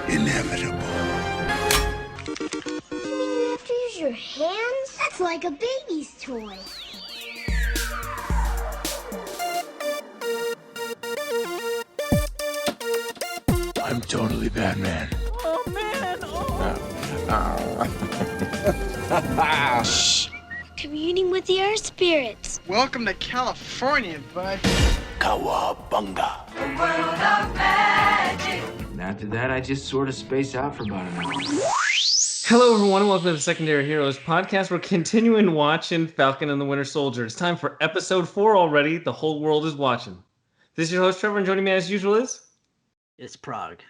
inevitable. You have to use your hands? That's like a baby's toy. I'm totally Batman. Oh, man. Shh. Communing with the earth spirits. Welcome to California, bud. Cowabunga. And after that, I just sort of space out for about an hour. Hello, everyone, and welcome to the Secondary Heroes podcast. We're continuing watching Falcon and the Winter Soldier. It's time for episode 4 already. The whole world is watching. This is your host, Trevor, and joining me as usual is... It's Prague.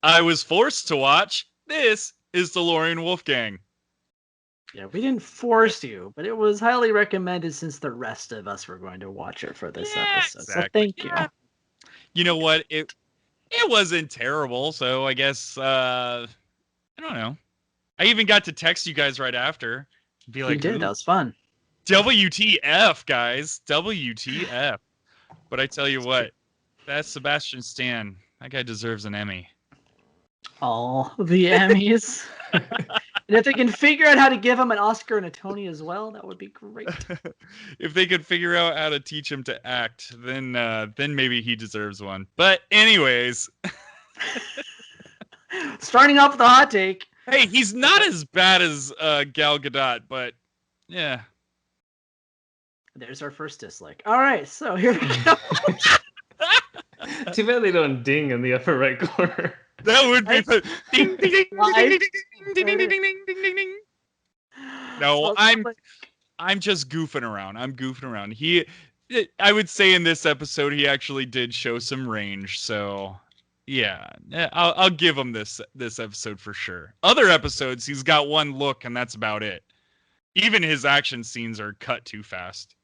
I was forced to watch. This is DeLorean Wolfgang. Yeah, we didn't force you, but it was highly recommended since the rest of us were going to watch it for this episode. Exactly. So thank you. You know what? It wasn't terrible, so I guess I don't know. I even got to text you guys right after. Be like, you did. That was fun. WTF, guys. WTF. But I tell you what, that's Sebastian Stan. That guy deserves an Emmy. All the Emmys. And if they can figure out how to give him an Oscar and a Tony as well, that would be great. If they could figure out how to teach him to act, then maybe he deserves one. But anyways. Starting off with the hot take. Hey, he's not as bad as Gal Gadot, but yeah. There's our first dislike. All right, so here we go. Too bad they don't ding in the upper right corner. That would be ding ding ding ding ding ding ding ding ding ding. No, I'm just goofing around. I'm goofing around. I would say in this episode he actually did show some range. So yeah, I'll give him this episode for sure. Other episodes he's got one look and that's about it. Even his action scenes are cut too fast.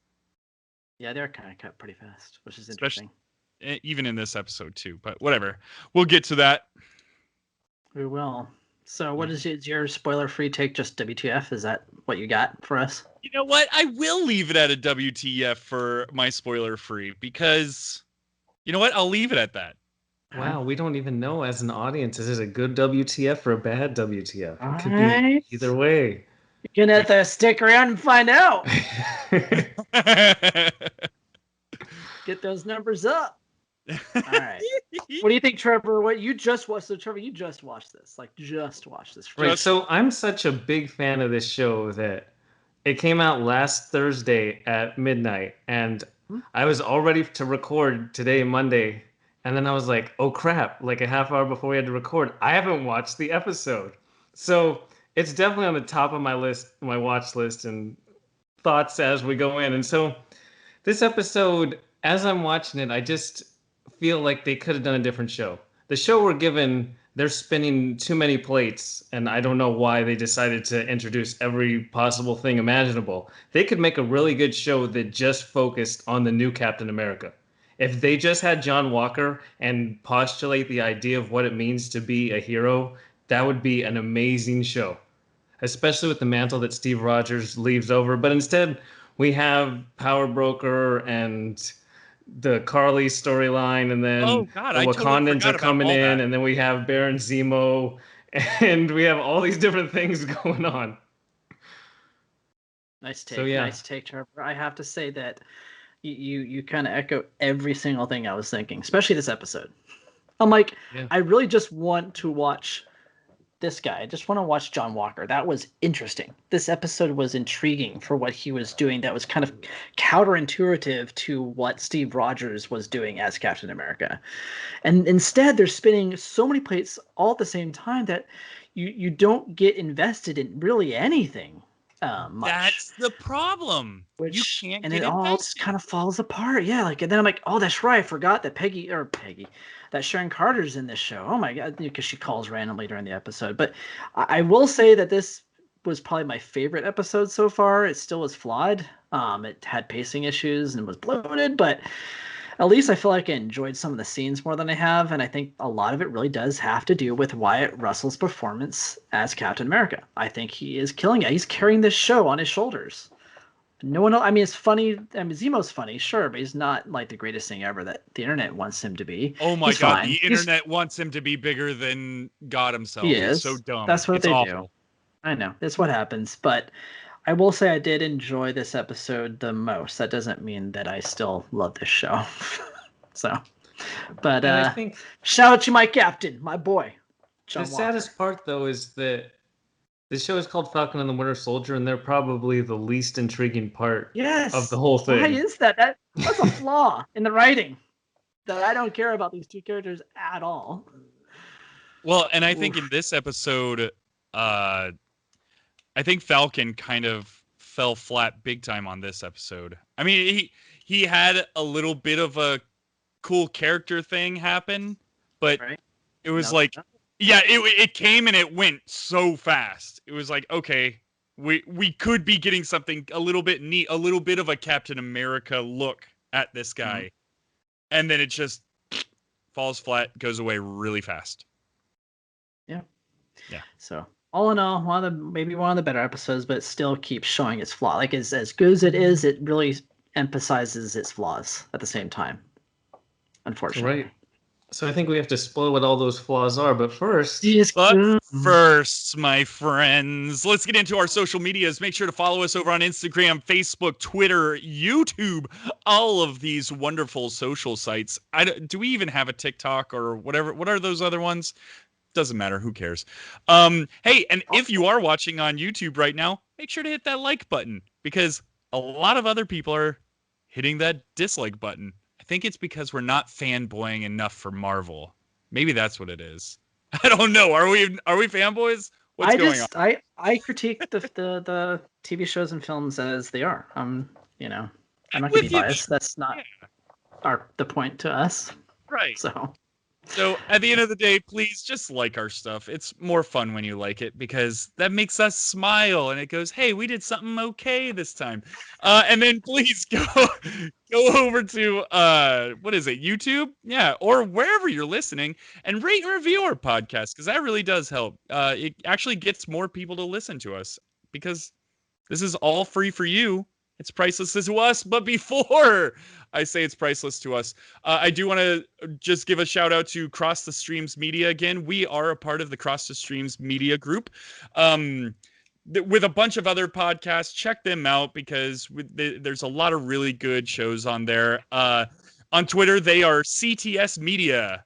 Yeah, they're kind of cut pretty fast, which is interesting. Even in this episode too, but whatever. We'll get to that. We will. So what is your spoiler-free take? Just WTF? Is that what you got for us? You know what? I will leave it at a WTF for my spoiler-free because, you know what? I'll leave it at that. Wow, we don't even know as an audience, is it a good WTF or a bad WTF? It could Alright. be either way. You're going to have to stick around and find out. Get those numbers up. All right. What do you think, Trevor? What you just watched? So, Trevor, you just watched this. Just watched this. Right. So I'm such a big fan of this show that it came out last Thursday at midnight, and I was all ready to record today, Monday, and then I was like, "Oh crap!" Like a half hour before we had to record, I haven't watched the episode. So it's definitely on the top of my list, my watch list, and thoughts as we go in. And so this episode, as I'm watching it, I just feel like they could have done a different show. The show we're given, they're spinning too many plates, and I don't know why they decided to introduce every possible thing imaginable. They could make a really good show that just focused on the new Captain America. If they just had John Walker and postulate the idea of what it means to be a hero, that would be an amazing show, especially with the mantle that Steve Rogers leaves over. But instead, we have Power Broker and the Carly storyline, and then the Wakandans are coming in, and then we have Baron Zemo, and we have all these different things going on. Nice take. So, yeah. Nice take, Trevor. I have to say that you kind of echo every single thing I was thinking, especially this episode. I'm like, yeah. I really just want to watch this guy. I just want to watch John Walker. That was interesting. This episode was intriguing for what he was doing. That was kind of counterintuitive to what Steve Rogers was doing as Captain America. And instead, they're spinning so many plates all at the same time that you don't get invested in really anything much. That's the problem. You can't and get it all just kind of falls apart. Yeah, and then I'm like, oh, that's right. I forgot that that Sharon Carter's in this show. Oh my God, because she calls randomly during the episode. But I will say that this was probably my favorite episode so far. It still was flawed. It had pacing issues and was bloated, but at least I feel like I enjoyed some of the scenes more than I have. And I think a lot of it really does have to do with Wyatt Russell's performance as Captain America. I think he is killing it. He's carrying this show on his shoulders. No one else, I mean, it's funny. I mean, Zemo's funny, sure, but he's not like the greatest thing ever that the internet wants him to be. Oh my He's god, fine. the internet wants him to be bigger than God himself. He It's is. so dumb. That's what it's they awful. do. I know. That's what happens. But I will say I did enjoy this episode the most. That doesn't mean that I still love this show. So, but And I think shout out to my captain, my boy, John the Walker. saddest part, though, is that the show is called Falcon and the Winter Soldier, and they're probably the least intriguing part Yes. of the whole thing. Why is that? That's a flaw in the writing. That I don't care about these two characters at all. Well, and I think in this episode, I think Falcon kind of fell flat big time on this episode. I mean, he had a little bit of a cool character thing happen, but Right. it was No. like, yeah, it came and it went so fast. It was like, okay, we could be getting something a little bit neat, a little bit of a Captain America look at this guy. Mm-hmm. And then it just falls flat, goes away really fast. Yeah. Yeah. So all in all, maybe one of the better episodes, but it still keeps showing its flaw. Like as good as it is, it really emphasizes its flaws at the same time. Unfortunately. Right. So I think we have to spoil what all those flaws are, but first, But first, my friends, let's get into our social medias. Make sure to follow us over on Instagram, Facebook, Twitter, YouTube, all of these wonderful social sites. Do we even have a TikTok or whatever? What are those other ones? Doesn't matter. Who cares? Hey, and if you are watching on YouTube right now, make sure to hit that like button because a lot of other people are hitting that dislike button. I think it's because we're not fanboying enough for Marvel. Maybe that's what it is. I don't know. Are we fanboys? What's going on? I critique the TV shows and films as they are. You know, I'm not With gonna be you. biased. That's not the point to us. Right. So at the end of the day, please just like our stuff. It's more fun when you like it because that makes us smile and it goes, hey, we did something okay this time. And then please go over to what is it, YouTube? Yeah, or wherever you're listening and rate and review our podcast because that really does help. It actually gets more people to listen to us because this is all free for you. It's priceless to us, but before I say it's priceless to us, I do want to just give a shout out to Cross the Streams Media again. We are a part of the Cross the Streams Media group with a bunch of other podcasts. Check them out because there's a lot of really good shows on there. On Twitter, they are CTS Media,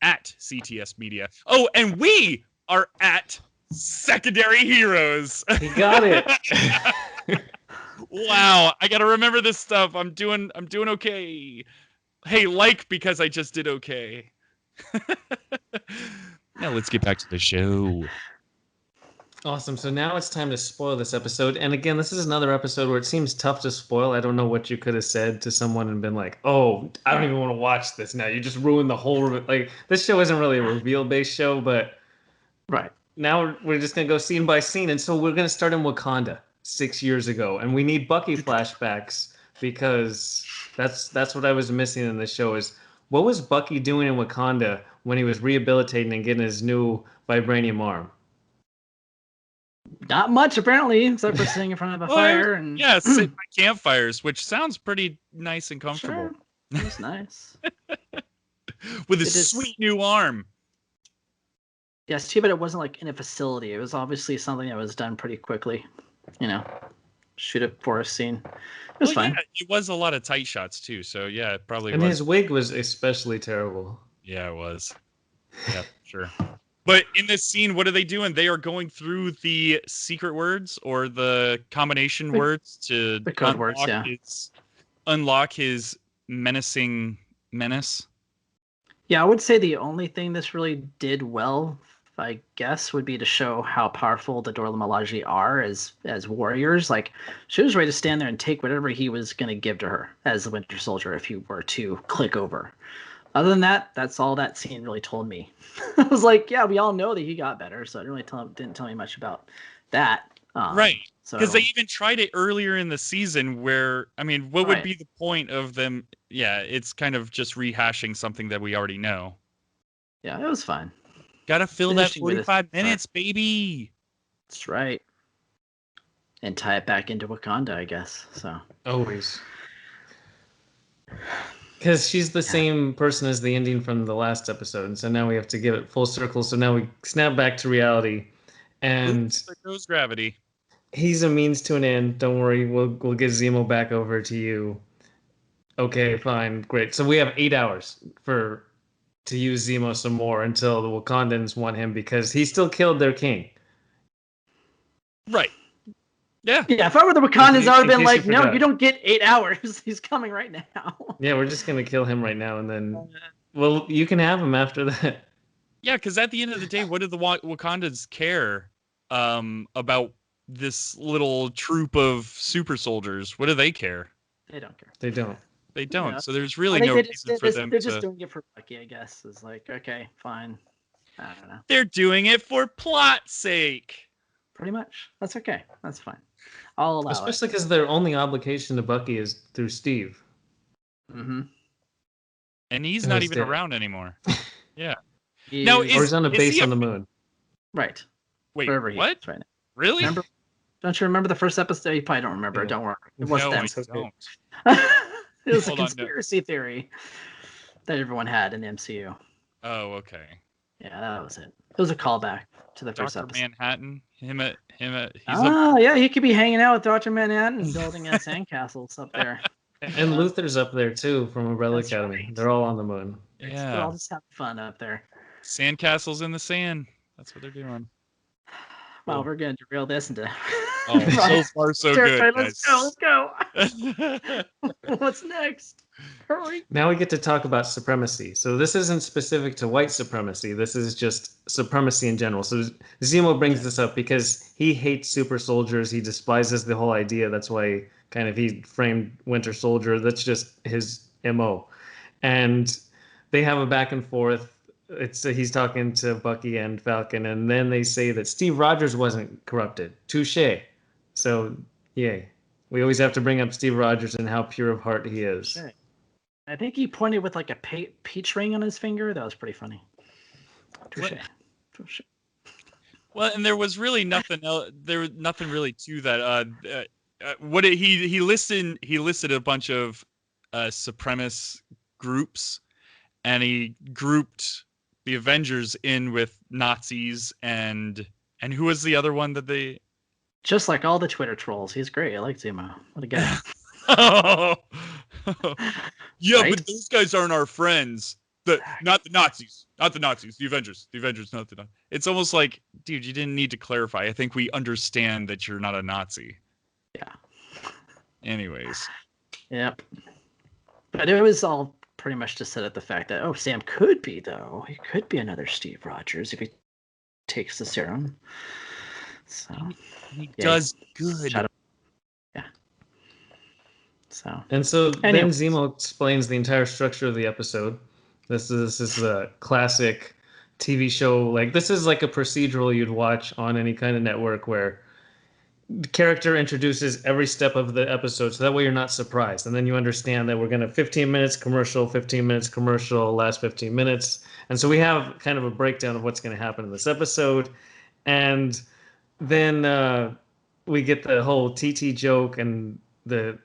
at CTS Media. Oh, and we are at Secondary Heroes. you got it. Wow, I gotta remember this stuff. I'm doing okay. Hey, because I just did okay. Now let's get back to the show. Awesome. So now it's time to spoil this episode. And again, this is another episode where it seems tough to spoil. I don't know what you could have said to someone and been like, oh, I don't even want to watch this now. You just ruined the whole... Like, this show isn't really a reveal-based show, but... right. Now we're just going to go scene by scene. And so we're going to start in Wakanda 6 years ago. And we need Bucky flashbacks because that's what I was missing in the show is what was Bucky doing in Wakanda when he was rehabilitating and getting his new vibranium arm? Not much apparently, except for sitting in front of a fire and sit by campfires, which sounds pretty nice and comfortable. Sure. It's nice. With his sweet new arm. Yes, too bad it wasn't like in a facility. It was obviously something that was done pretty quickly. You know, shoot a forest scene. It was fine. Yeah, it was a lot of tight shots too. So yeah, it probably and was. His wig was especially terrible. Yeah, it was. Yeah, sure. But in this scene, what are they doing? They are going through the secret words or the combination words to the code words, yeah. Unlock his menacing menace. Yeah, I would say the only thing this really did well, I guess, would be to show how powerful the Dora Milaje are as warriors. Like, she was ready to stand there and take whatever he was going to give to her as the Winter Soldier if he were to click over. Other than that, that's all that scene really told me. I was like, yeah, we all know that he got better, so it didn't tell me much about that. Right. So because they even tried it earlier in the season where, I mean, what would be the point of them? Yeah, it's kind of just rehashing something that we already know. Yeah, it was fine. Gotta fill that Finishing with 45 minutes, baby. That's right. and tie it back into Wakanda, I guess. So Always. Because she's the same person as the ending from the last episode, and so now we have to give it full circle. So now we snap back to reality, and Oops, there goes gravity. he's a means to an end. Don't worry, we'll get Zemo back over to you. Okay, fine, great. So we have 8 hours to use Zemo some more until the Wakandans want him because he still killed their king. Right. Yeah. Yeah, if I were the Wakandans, I would have been like, no, forgot. you don't get 8 hours. He's coming right now. Yeah, we're just gonna kill him right now, and then, well, you can have him after that. Yeah, because at the end of the day, what do the Wakandans care about this little troop of super soldiers? What do they care? They don't care. They don't. They don't. Yeah. So there's really I think no reason for them they're to. just doing it for Bucky, I guess. It's like, okay, fine. I don't know. They're doing it for plot's sake. Pretty much. That's okay. That's fine. I'll allow Especially because their only obligation to Bucky is through Steve. it. Mm-hmm. And he's Who's not even dead. around anymore. Yeah. He No, is- Or he's on a is base he on the moon. right. Wait, Wherever he what? is right now. Really? Remember? Don't you remember the first episode? You probably don't remember. Yeah. Don't worry. It was No, them. I don't. It was a Hold on, no. conspiracy theory that everyone had in the MCU. Oh, okay. Yeah, that was it. It was a callback to the first Dr. episode. Manhattan. He's a Yeah, he could be hanging out with Dr. Manhattan and building sandcastles up there. And Luther's up there too from Umbrella That's Academy. right. They're all on the moon. They're all yeah. just having fun up there. Sandcastles in the sand. That's what they're doing. Well, we're going to derail this into. Oh, so far so good. Alright, let's guys. go. What's next? Hurry. Now we get to talk about supremacy. So this isn't specific to white supremacy. This is just supremacy in general. So Zemo brings this up because he hates super soldiers. He despises the whole idea. That's why kind of he framed Winter Soldier. That's just his MO. And they have a back and forth. He's talking to Bucky and Falcon, and then they say that Steve Rogers wasn't corrupted. Touche. So, yay. We always have to bring up Steve Rogers and how pure of heart he is. Okay. I think he pointed with like a peach ring on his finger. That was pretty funny. Touche. What? Touche. Well, and there was really nothing else. There was nothing really to that. He listed a bunch of supremacist groups, and he grouped the Avengers in with Nazis and who was the other one that they? Just like all the Twitter trolls. He's great. I like Zemo. What a guy. Yeah, Right? but those guys aren't our friends. Not the Nazis. Not the Nazis. The Avengers. The Avengers, not the Nazis. It's almost like, dude, you didn't need to clarify. I think we understand that you're not a Nazi. Yeah. Anyways. Yep. But it was all pretty much to set up the fact that, Sam could be, though. He could be another Steve Rogers if he takes the serum. So, He Yeah, does good. shut up. Yeah. So, And so then Anyways. Zemo explains the entire structure of the episode. This is a classic TV show. Like, this is like a procedural you'd watch on any kind of network where the character introduces every step of the episode, so that way you're not surprised. And then you understand that we're going to 15 minutes commercial, last 15 minutes. And so we have kind of a breakdown of what's going to happen in this episode. And then we get the whole TT joke and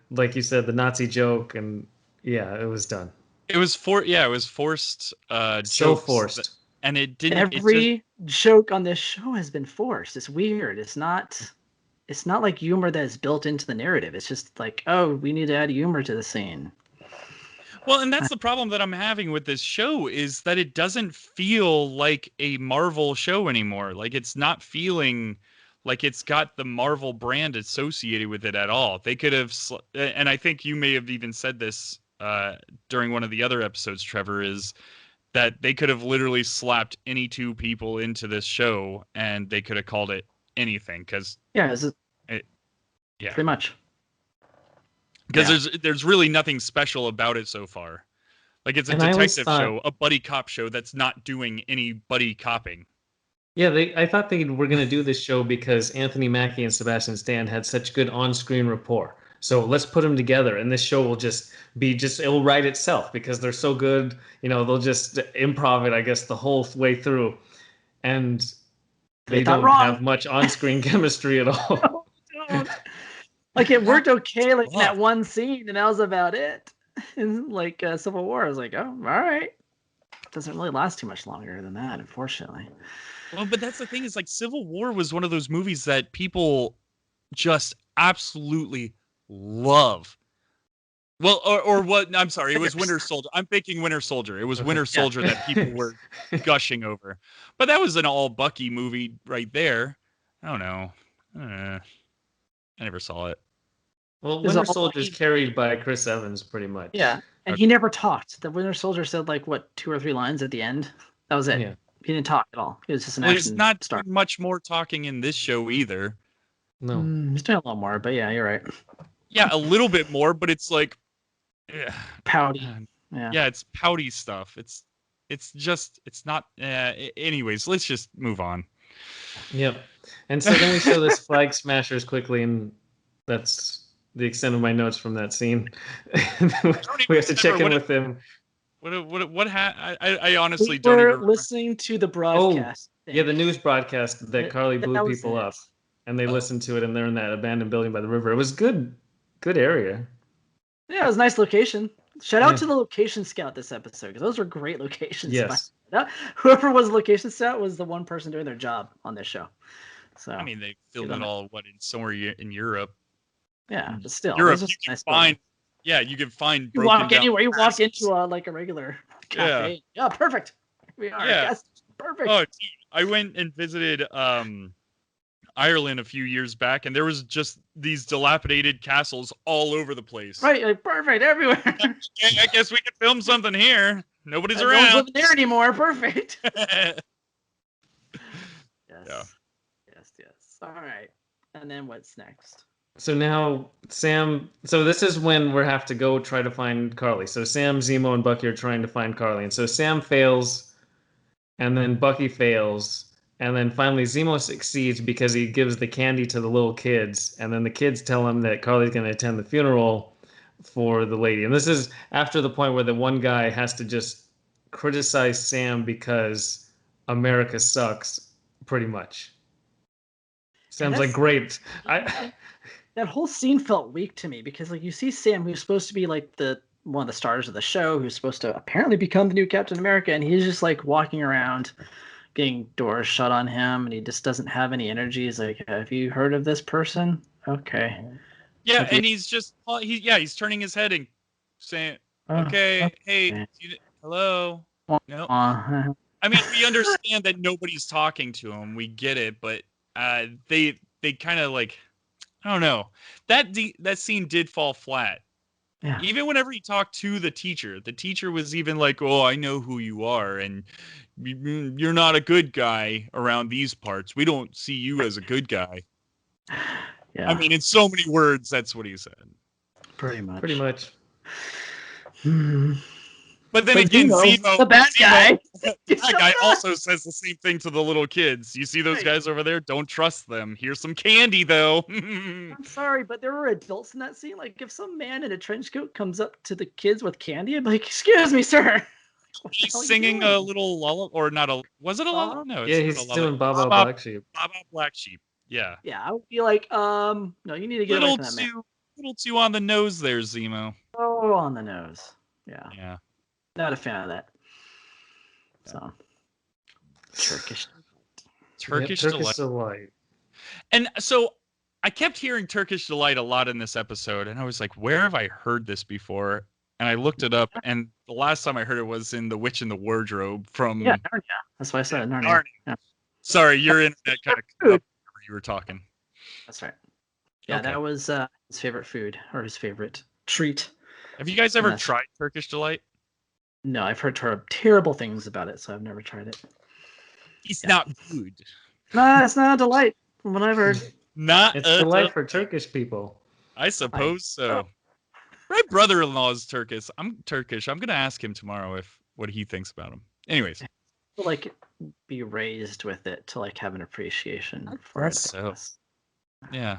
like you said, the Nazi joke. And yeah, it was done. It was forced. So jokes forced. and it didn't. every joke on this show has been forced. It's weird. It's not like humor that is built into the narrative. It's just like, we need to add humor to the scene. Well, and that's the problem that I'm having with this show is that it doesn't feel like a Marvel show anymore. Like, it's not feeling like it's got the Marvel brand associated with it at all. They could have, and I think you may have even said this during one of the other episodes, Trevor, is that they could have literally slapped any two people into this show and they could have called it anything. Because Yeah, yeah. pretty much. Because there's really nothing special about it so far. Like, it's a And I always detective thought- show, a buddy cop show that's not doing any buddy copping. Yeah, I thought they were going to do this show because Anthony Mackie and Sebastian Stan had such good on-screen rapport. So let's put them together, and this show will it'll write itself because they're so good. They'll just improv it, I guess, the whole way through. And they thought don't wrong. have much on-screen chemistry at all. Like it worked okay, like in Fuck. that one scene, and that was about it. In like Civil War, I was like, oh, all right. Doesn't really last too much longer than that, unfortunately. Well, but that's the thing is like Civil War was one of those movies that people just absolutely love. Well, or what? I'm sorry, it was Winter Soldier. I'm thinking Winter Soldier. It was Winter Soldier that people were gushing over. But that was an all Bucky movie right there. I don't know. I never saw it. Well, There's Winter a- Soldier's carried by Chris Evans pretty much. Yeah, and he never talked. The Winter Soldier said like what 2 or 3 lines at the end. That was it. Yeah. He didn't talk at all. He was just an Well, action there's not star. much more talking in this show either. No. He's doing a little more, but yeah, you're right. Yeah, a little bit more, but it's like, Pouty. yeah, Yeah. it's pouty stuff. It's not. Anyways, let's just move on. Yep. And so then we show this Flag Smashers quickly, and that's the extent of my notes from that scene. We have to check in with him. I honestly We don't were even listening to the broadcast. Yeah, the news broadcast that Carly That blew was people it. up, and they listened to it, and they're in that abandoned building by the river. It was good area. Yeah, it was a nice location. Shout out Yeah. to the location scout this episode because those were great locations. Yes. Whoever was the location scout was the one person doing their job on this show. So I mean, they filmed Good it on all somewhere in Europe. yeah, but still, Europe, those are you can nice find. buildings. Yeah, you can find. You broken walk down anywhere, you walk houses. into like a regular cafe. Yeah, perfect. We are. Yeah. Yes, perfect. Oh, dude, I went and visited Ireland a few years back, and there was just these dilapidated castles all over the place. Right, like, perfect everywhere. I guess we could film something here. Nobody's No one's around. living there anymore. Perfect. Yes. Yeah. Yes. All right. And then what's next? So now Sam. So this is when we have to go try to find Carly. So Sam, Zemo, and Bucky are trying to find Carly, and so Sam fails, and then Bucky fails, and then finally Zemo succeeds because he gives the candy to the little kids, and then the kids tell him that Carly's going to attend the funeral for the lady. And this is after the point where the one guy has to just criticize Sam because America sucks, pretty much. Sam's like, great. That whole scene felt weak to me because like you see Sam, who's supposed to be like one of the stars of the show, who's supposed to apparently become the new Captain America, and he's just like walking around getting doors shut on him, and he just doesn't have any energy. He's like, have you heard of this person? Okay. Yeah, and he's just he's turning his head and saying, "Okay, hey, hello." No, I mean we understand that nobody's talking to him. We get it, but they kind of like, I don't know. That scene did fall flat. Yeah. Even whenever he talked to the teacher was even like, "Oh, I know who you are, and you're not a good guy around these parts. We don't see you as a good guy." Yeah. I mean, in so many words, that's what he said. Pretty much. But then again, Zemo, the bad guy. that guy also says the same thing to the little kids. You see those guys over there? Don't trust them. Here's some candy, though. I'm sorry, but there were adults in that scene. Like, if some man in a trench coat comes up to the kids with candy, I'd be like, "Excuse me, sir." He's singing a little lullaby, or not a? Was it a lullaby? No, Yeah, it's he's not a doing lullaby. Baba Black Sheep. Baba Black Sheep. Yeah. Yeah, I would be like, no, you need to get away from that man. Little too on the nose there, Zemo. Oh, on the nose. Yeah. Yeah. Not a fan of that. So, Turkish Delight. And so I kept hearing Turkish Delight a lot in this episode, and I was like, where have I heard this before? And I looked it up, and the last time I heard it was in The Witch in the Wardrobe from... Yeah, Narnia. That's why I said Narnia. Yeah. Sorry, your internet kind of cut up whenever you were talking. That's right. Yeah, Okay. that was his favorite food, or his favorite treat. Have you guys ever tried Turkish Delight? No, I've heard terrible things about it, so I've never tried it. It's not good. Nah, it's not a delight, from what I've heard. It's delight for Turkish people. I suppose so. My brother-in-law is Turkish. I'm Turkish. I'm gonna ask him tomorrow what he thinks about him. Anyways, like be raised with it to like have an appreciation for it. So, yeah.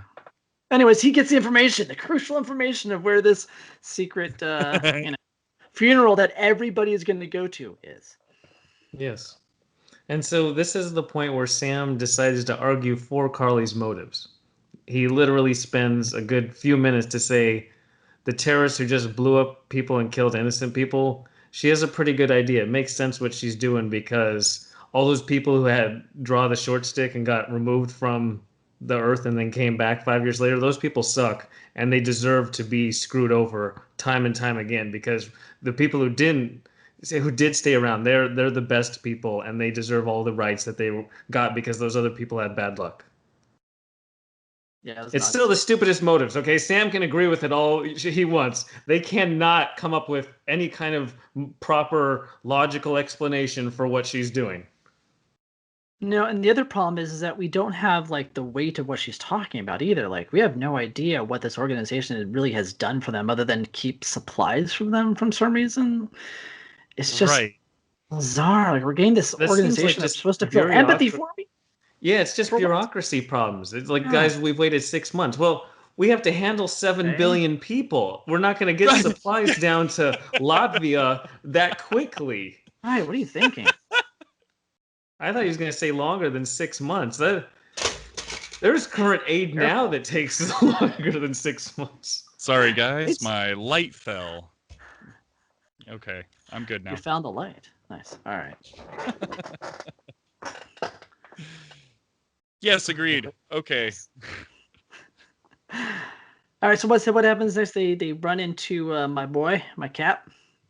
Anyways, he gets the information, the crucial information of where this secret funeral that everybody is going to go to is. Yes. And so this is the point where Sam decides to argue for Carly's motives. he literally spends a good few minutes to say the terrorists who just blew up people and killed innocent people. She has a pretty good idea. It makes sense what she's doing because all those people who had draw the short stick and got removed from the earth and then came back 5 years later, those people suck and they deserve to be screwed over time and time again because the people who did stay around, they're the best people and they deserve all the rights that they got because those other people had bad luck. Yeah, it's still the stupidest motives. Okay, Sam can agree with it all he wants. They cannot come up with any kind of proper logical explanation for what she's doing. No, and the other problem is that we don't have like the weight of what she's talking about either. Like we have no idea what this organization really has done for them other than keep supplies from them from some reason. It's just bizarre. Like we're getting this organization that's supposed to feel empathy for me. Yeah, it's just bureaucracy problems. It's like, guys, we've waited 6 months. Well, we have to handle 7 billion people. We're not going to get supplies down to Latvia that quickly. Right, what are you thinking? I thought he was going to say longer than 6 months. There's current aid now that takes longer than 6 months. Sorry, guys. My light fell. Okay, I'm good now. You found the light. Nice. All right. Yes, agreed. Okay. All right, so what happens next? They run into my cat.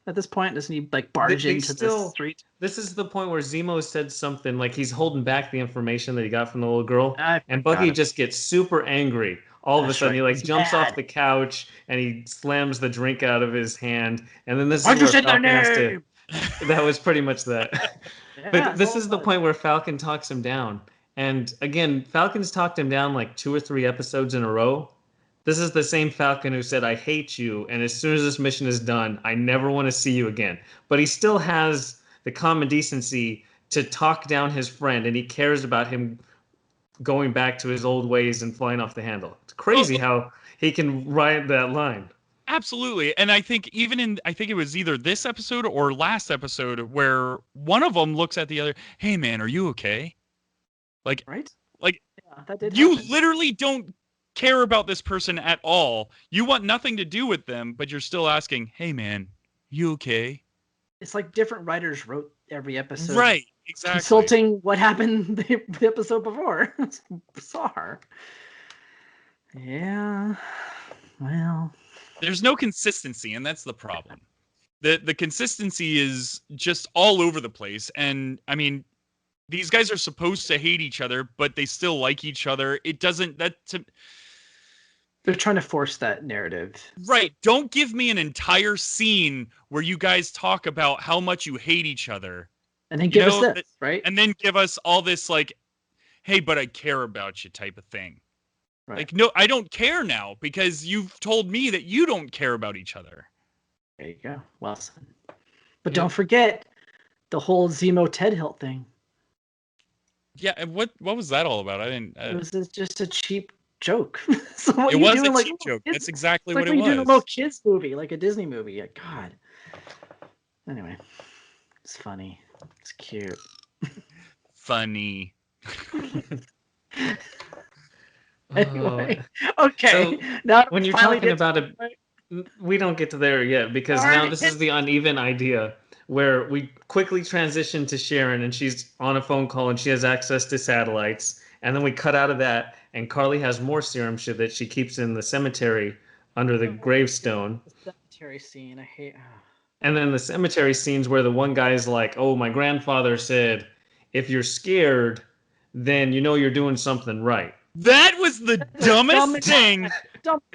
At this point, doesn't he like barge into the street? This is the point where Zemo said something like he's holding back the information that he got from the little girl, and Bucky just gets super angry. All of a sudden, he like jumps off the couch and he slams the drink out of his hand, and then this is where Falcon has to. That was pretty much that. But this is the point where Falcon talks him down. And again, Falcon's talked him down like 2 or 3 episodes in a row. This is the same Falcon who said, I hate you, and as soon as this mission is done, I never want to see you again. But he still has the common decency to talk down his friend, and he cares about him going back to his old ways and flying off the handle. It's crazy how he can ride that line. Absolutely. And I think I think it was either this episode or last episode where one of them looks at the other, hey man, are you okay? Like, right? Like, yeah, that did you happen. literally don't care about this person at all. You want nothing to do with them, but you're still asking, hey man, you okay? It's like different writers wrote every episode. Right, exactly. Consulting what happened the episode before. It's bizarre. Yeah. Well. There's no consistency, and that's the problem. The consistency is just all over the place. And I mean, these guys are supposed to hate each other, but they still like each other. It doesn't They're trying to force that narrative. Right. Don't give me an entire scene where you guys talk about how much you hate each other. And then give us this, right? And then give us all this like, hey, but I care about you type of thing. Right. Like, no, I don't care now because you've told me that you don't care about each other. There you go. Well said. But don't forget the whole Zemo Ted Hilt thing. Yeah, and what was that all about? I didn't. It was just a cheap joke. So it was a cheap joke. That's exactly what it was. Like when you do a little kids movie, like a Disney movie. Like, God. Anyway, it's funny. It's cute. Funny. Anyway, okay. So now when you're talking about it, we don't get to there yet because now this is the uneven idea where we quickly transition to Sharon and she's on a phone call and she has access to satellites. And then we cut out of that and Carly has more serum shit that she keeps in the cemetery under the gravestone. The cemetery scene, I hate. And then the cemetery scenes where the one guy's like, oh, my grandfather said, if you're scared, then you know you're doing something right. That was the dumbest thing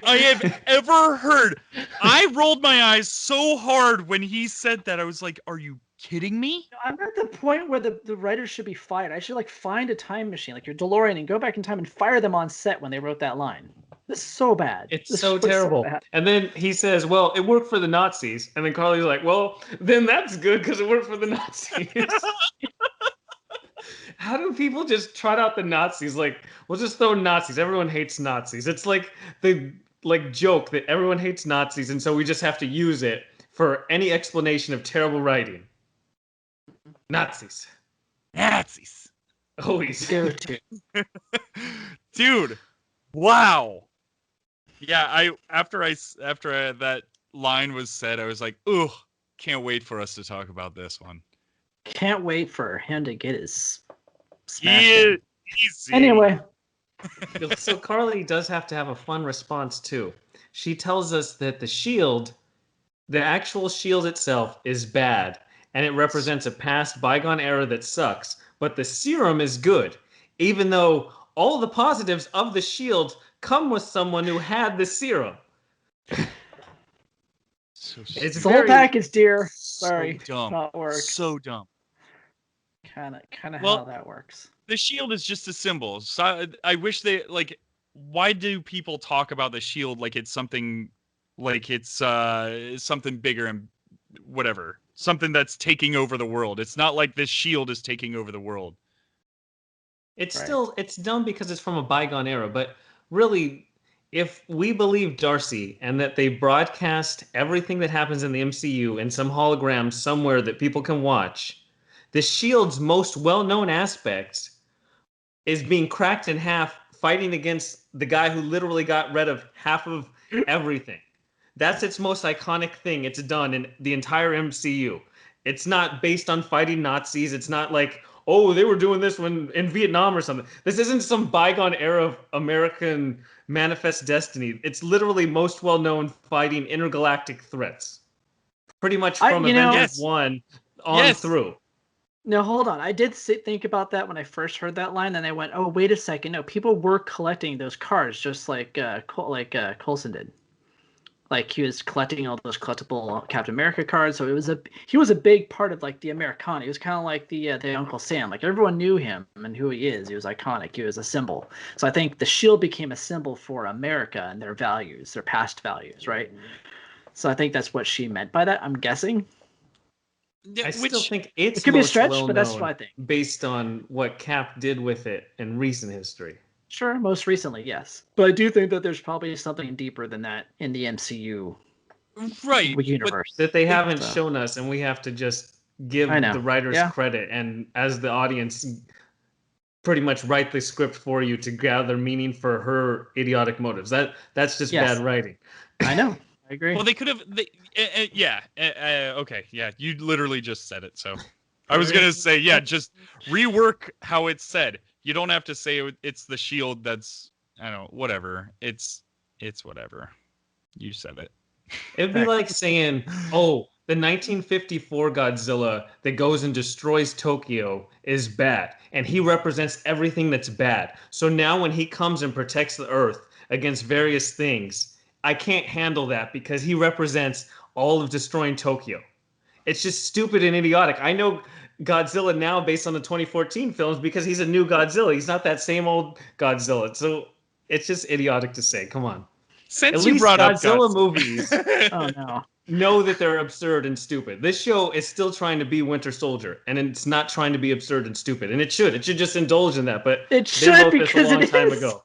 I have ever heard. I rolled my eyes so hard when he said that. I was like, are you kidding me? I'm at the point where the writers should be fired. I should like find a time machine, like your DeLorean, and go back in time and fire them on set when they wrote that line. This is so bad. It's so terrible. So and then he says, well, it worked for the Nazis. And then Carly's like, well, then that's good because it worked for the Nazis. How do people just trot out the Nazis? Like, we'll just throw Nazis. Everyone hates Nazis. It's like the joke that everyone hates Nazis, and so we just have to use it for any explanation of terrible writing. Nazis. Nazis. Always. Dude, Wow. Yeah, after that line was said, I was like, ugh, can't wait for us to talk about this one. Can't wait for him to get his smash in. Easy. Anyway, So Carly does have to have a fun response too. She tells us that the actual shield itself is bad, and it represents a past bygone era that sucks, but the serum is good, even though all the positives of the shield come with someone who had the serum. So It's it's the whole very package, dear. Sorry, dumb. not work. So dumb. Kind of Well, how that works. The shield is just a symbol. So I wish they like. Why do people talk about the shield like it's something something bigger and whatever, something that's taking over the world? It's not like this shield is taking over the world. It's Right. still it's dumb because it's from a bygone era, but really, if we believe Darcy and that they broadcast everything that happens in the MCU in some hologram somewhere that people can watch, the Shield's most well-known aspect is being cracked in half, fighting against the guy who literally got rid of half of everything. That's its most iconic thing it's done in the entire MCU. It's not based on fighting Nazis. It's not like, oh, they were doing this when in Vietnam or something. This isn't some bygone era of American manifest destiny. It's literally most well-known fighting intergalactic threats. Pretty much from Avengers Yes. 1 on through. No, hold on. I did think about that when I first heard that line, and I went, "Oh, wait a second. No, people were collecting those cards just like Coulson did. Like he was collecting all those collectible Captain America cards. So he was a big part of like the Americana. He was kind of like the Uncle Sam. Like everyone knew him and who he is. He was iconic. He was a symbol. So I think the shield became a symbol for America and their values, their past values, right? So I think that's what she meant by that. I'm guessing. I still think it's it could be a most stretch, well but that's known what I think. based on what Cap did with it in recent history. Sure, most recently, yes. But I do think that there's probably something deeper than that in the MCU Right. universe. That they haven't shown us, and we have to just give the writers credit, and as the audience pretty much write the script for you to gather meaning for her idiotic motives. That's just bad writing. I know. I agree. Well, they could have. Okay. Yeah, you literally just said it. So I was gonna say, yeah, just rework how it's said. You don't have to say it's the shield. That's I don't know. Whatever. It's whatever. You said it. It'd be like saying, "Oh, the 1954 Godzilla that goes and destroys Tokyo is bad, and he represents everything that's bad. So now when he comes and protects the Earth against various things, I can't handle that because he represents all of destroying Tokyo." It's just stupid and idiotic. I know Godzilla now based on the 2014 films because he's a new Godzilla. He's not that same old Godzilla. So it's just idiotic to say. Come on. Since At you least brought Godzilla up movies Oh no. know that they're absurd and stupid. This show is still trying to be Winter Soldier, and it's not trying to be absurd and stupid. And it should. It should just indulge in that. But It they should wrote this because a long it time is. ago.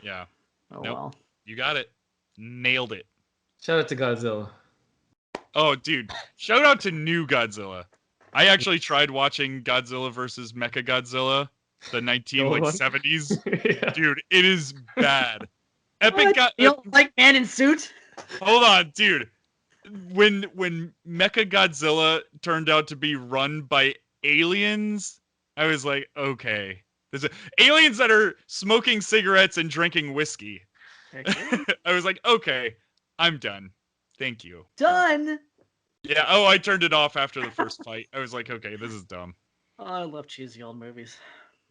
Yeah. Oh Nope. well. You got it. Nailed it. Shout out to Godzilla. Oh, dude. Shout out to new Godzilla. I actually tried watching Godzilla versus Mechagodzilla, the 70s. Yeah. Dude, it is bad. What? You don't like Man in Suit? Hold on, dude. When Mechagodzilla turned out to be run by aliens, I was like, okay. Aliens that are smoking cigarettes and drinking whiskey. I was like, okay, I'm done. Thank you. Done. Yeah, oh, I turned it off after the first fight. I was like, okay, this is dumb. Oh, I love cheesy old movies.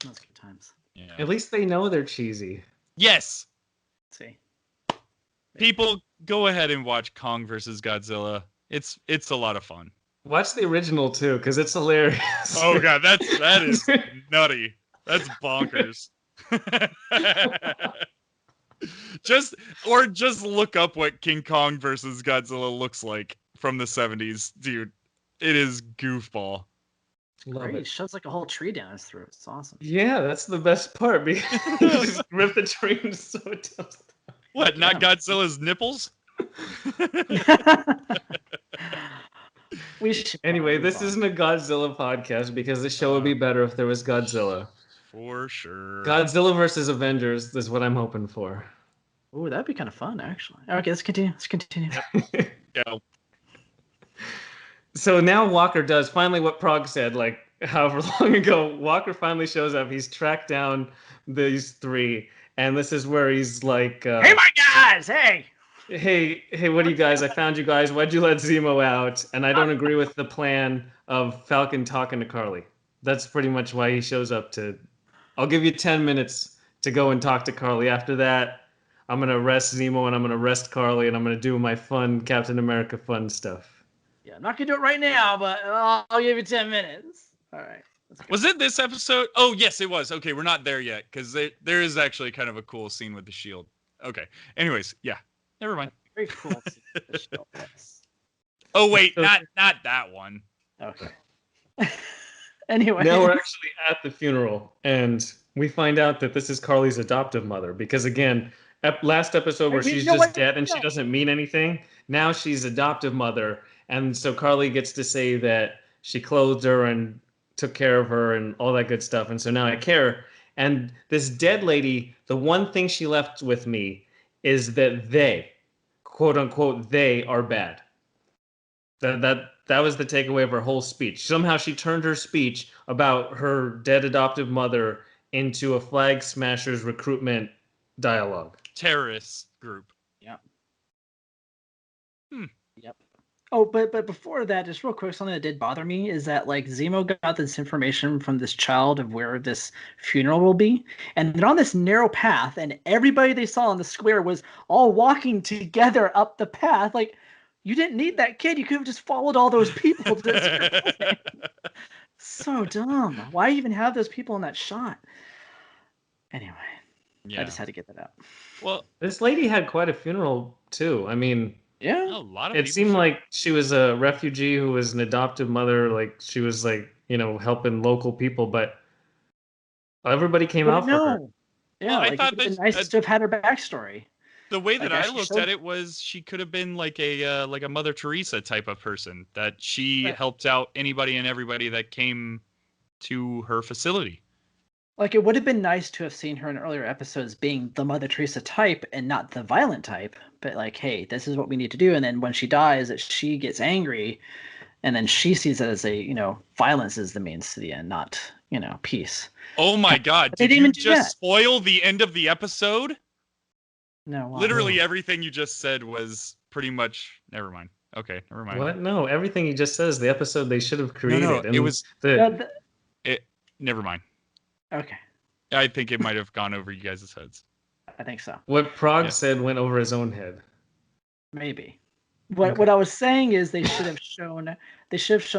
Those good times. Yeah. At least they know they're cheesy. Yes. Let's see. People, go ahead and watch Kong versus Godzilla. It's a lot of fun. Watch the original too, because it's hilarious. Oh god, that is nutty. That's bonkers. just look up what King Kong versus Godzilla looks like from the 70s, dude. It is goofball. Love Great. it. It shoves like a whole tree down his throat. It's awesome. Yeah, that's the best part. Because you just rip the tree and so it does. What? Not Godzilla's nipples? We should Anyway, probably this move isn't a Godzilla podcast because the show would be better if there was Godzilla. For sure. Godzilla versus Avengers is what I'm hoping for. Oh, that'd be kind of fun, actually. Okay, let's continue. Let's continue. Go. So now Walker does finally what Prague said, like however long ago. Walker finally shows up. He's tracked down these three, and this is where he's like, Hey, my guys! Hey! hey, what do you guys? I found you guys. Why'd you let Zemo out? And I don't agree with the plan of Falcon talking to Carly. That's pretty much why he shows up to. I'll give you 10 minutes to go and talk to Carly. After that, I'm going to arrest Zemo and I'm going to arrest Carly and I'm going to do my fun Captain America fun stuff. Yeah, I'm not going to do it right now, but I'll give you 10 minutes. All right. Was it this episode? Oh, yes, it was. Okay, we're not there yet because there is actually kind of a cool scene with the shield. Okay. Anyways, yeah. Never mind. Very cool. Yes. Oh, wait. Not that one. Okay. Anyway. Now we're actually at the funeral and we find out that this is Carly's adoptive mother because, again, last episode where she's just dead and she doesn't mean anything, now she's adoptive mother. And so Carly gets to say that she clothed her and took care of her and all that good stuff. And so now I care. And this dead lady, the one thing she left with me is that they, quote unquote, they are bad. That was the takeaway of her whole speech. Somehow she turned her speech about her dead adoptive mother into a Flag Smashers recruitment dialogue. Terrorist group. Yep. Hmm. Yep. Oh, but before that, just real quick, something that did bother me is that like Zemo got this information from this child of where this funeral will be, and they're on this narrow path, and everybody they saw in the square was all walking together up the path. Like, you didn't need that kid; you could have just followed all those people to this building. So dumb. Why even have those people in that shot? Anyway, Yeah. I just had to get that out. Well, This lady had quite a funeral too. I mean, Yeah. a lot of it people seemed like she was a refugee who was an adoptive mother. Like she was like, helping local people, but everybody came out for her. Yeah, Well, I like, thought it would have that- been nice to have had her backstory. the way that I I guess she looked showed- at it was she could have been like a Mother Teresa type of person that she Right. helped out anybody and everybody that came to her facility. Like, it would have been nice to have seen her in earlier episodes being the Mother Teresa type and not the violent type. But like, hey, this is what we need to do. And then when she dies, that she gets angry, and then she sees it as violence is the means to the end, not peace. Oh my God! But they Did didn't you even do just that. spoil the end of the episode? No, why? Literally everything you just said was pretty much. Never mind. Okay, never mind. What? No, everything he just says the episode they should have created. No, And it was. the Never mind. Okay, I think it might have gone over you guys' heads. I think so. what Prague Yeah. said went over his own head. Maybe. What I was saying is they should have shown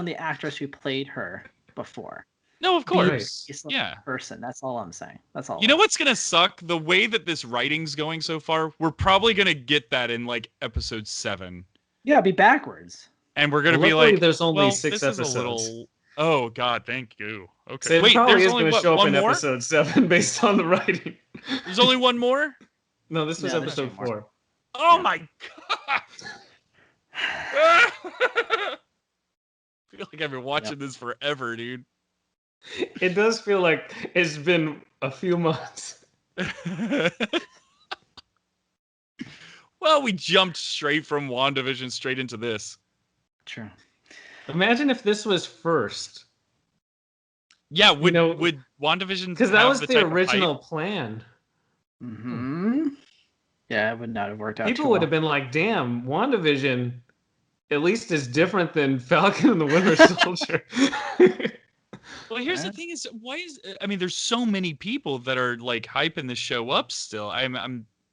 the actress who played her before. No, of Be a course. decent Yeah. person. That's all I'm saying. That's all. You know what's gonna suck? The way that this writing's going so far, we're probably gonna get that in like episode 7, Yeah, be backwards. and we're gonna Well, be luckily like, there's only well, 6 this is episodes. a little. Oh God, thank you. Okay. So it Wait, probably there's is only going to what, show up one in more? episode 7 based on the writing. There's only one more. No, this was No, there's episode two more. 4. Oh Yeah. my God. I feel like I've been watching this forever, dude. It does feel like it's been a few months. Well, we jumped straight from WandaVision straight into this. True. Imagine if this was first, Yeah, would know, would WandaVision because that have was the the type of original hype? plan. Hmm. Yeah, it would not have worked out. People too would well. have been like, "Damn, WandaVision, at least is different than Falcon and the Winter Soldier." Well, here's the Yeah. thing: is I mean, there's so many people that are like hyping the show up. Still,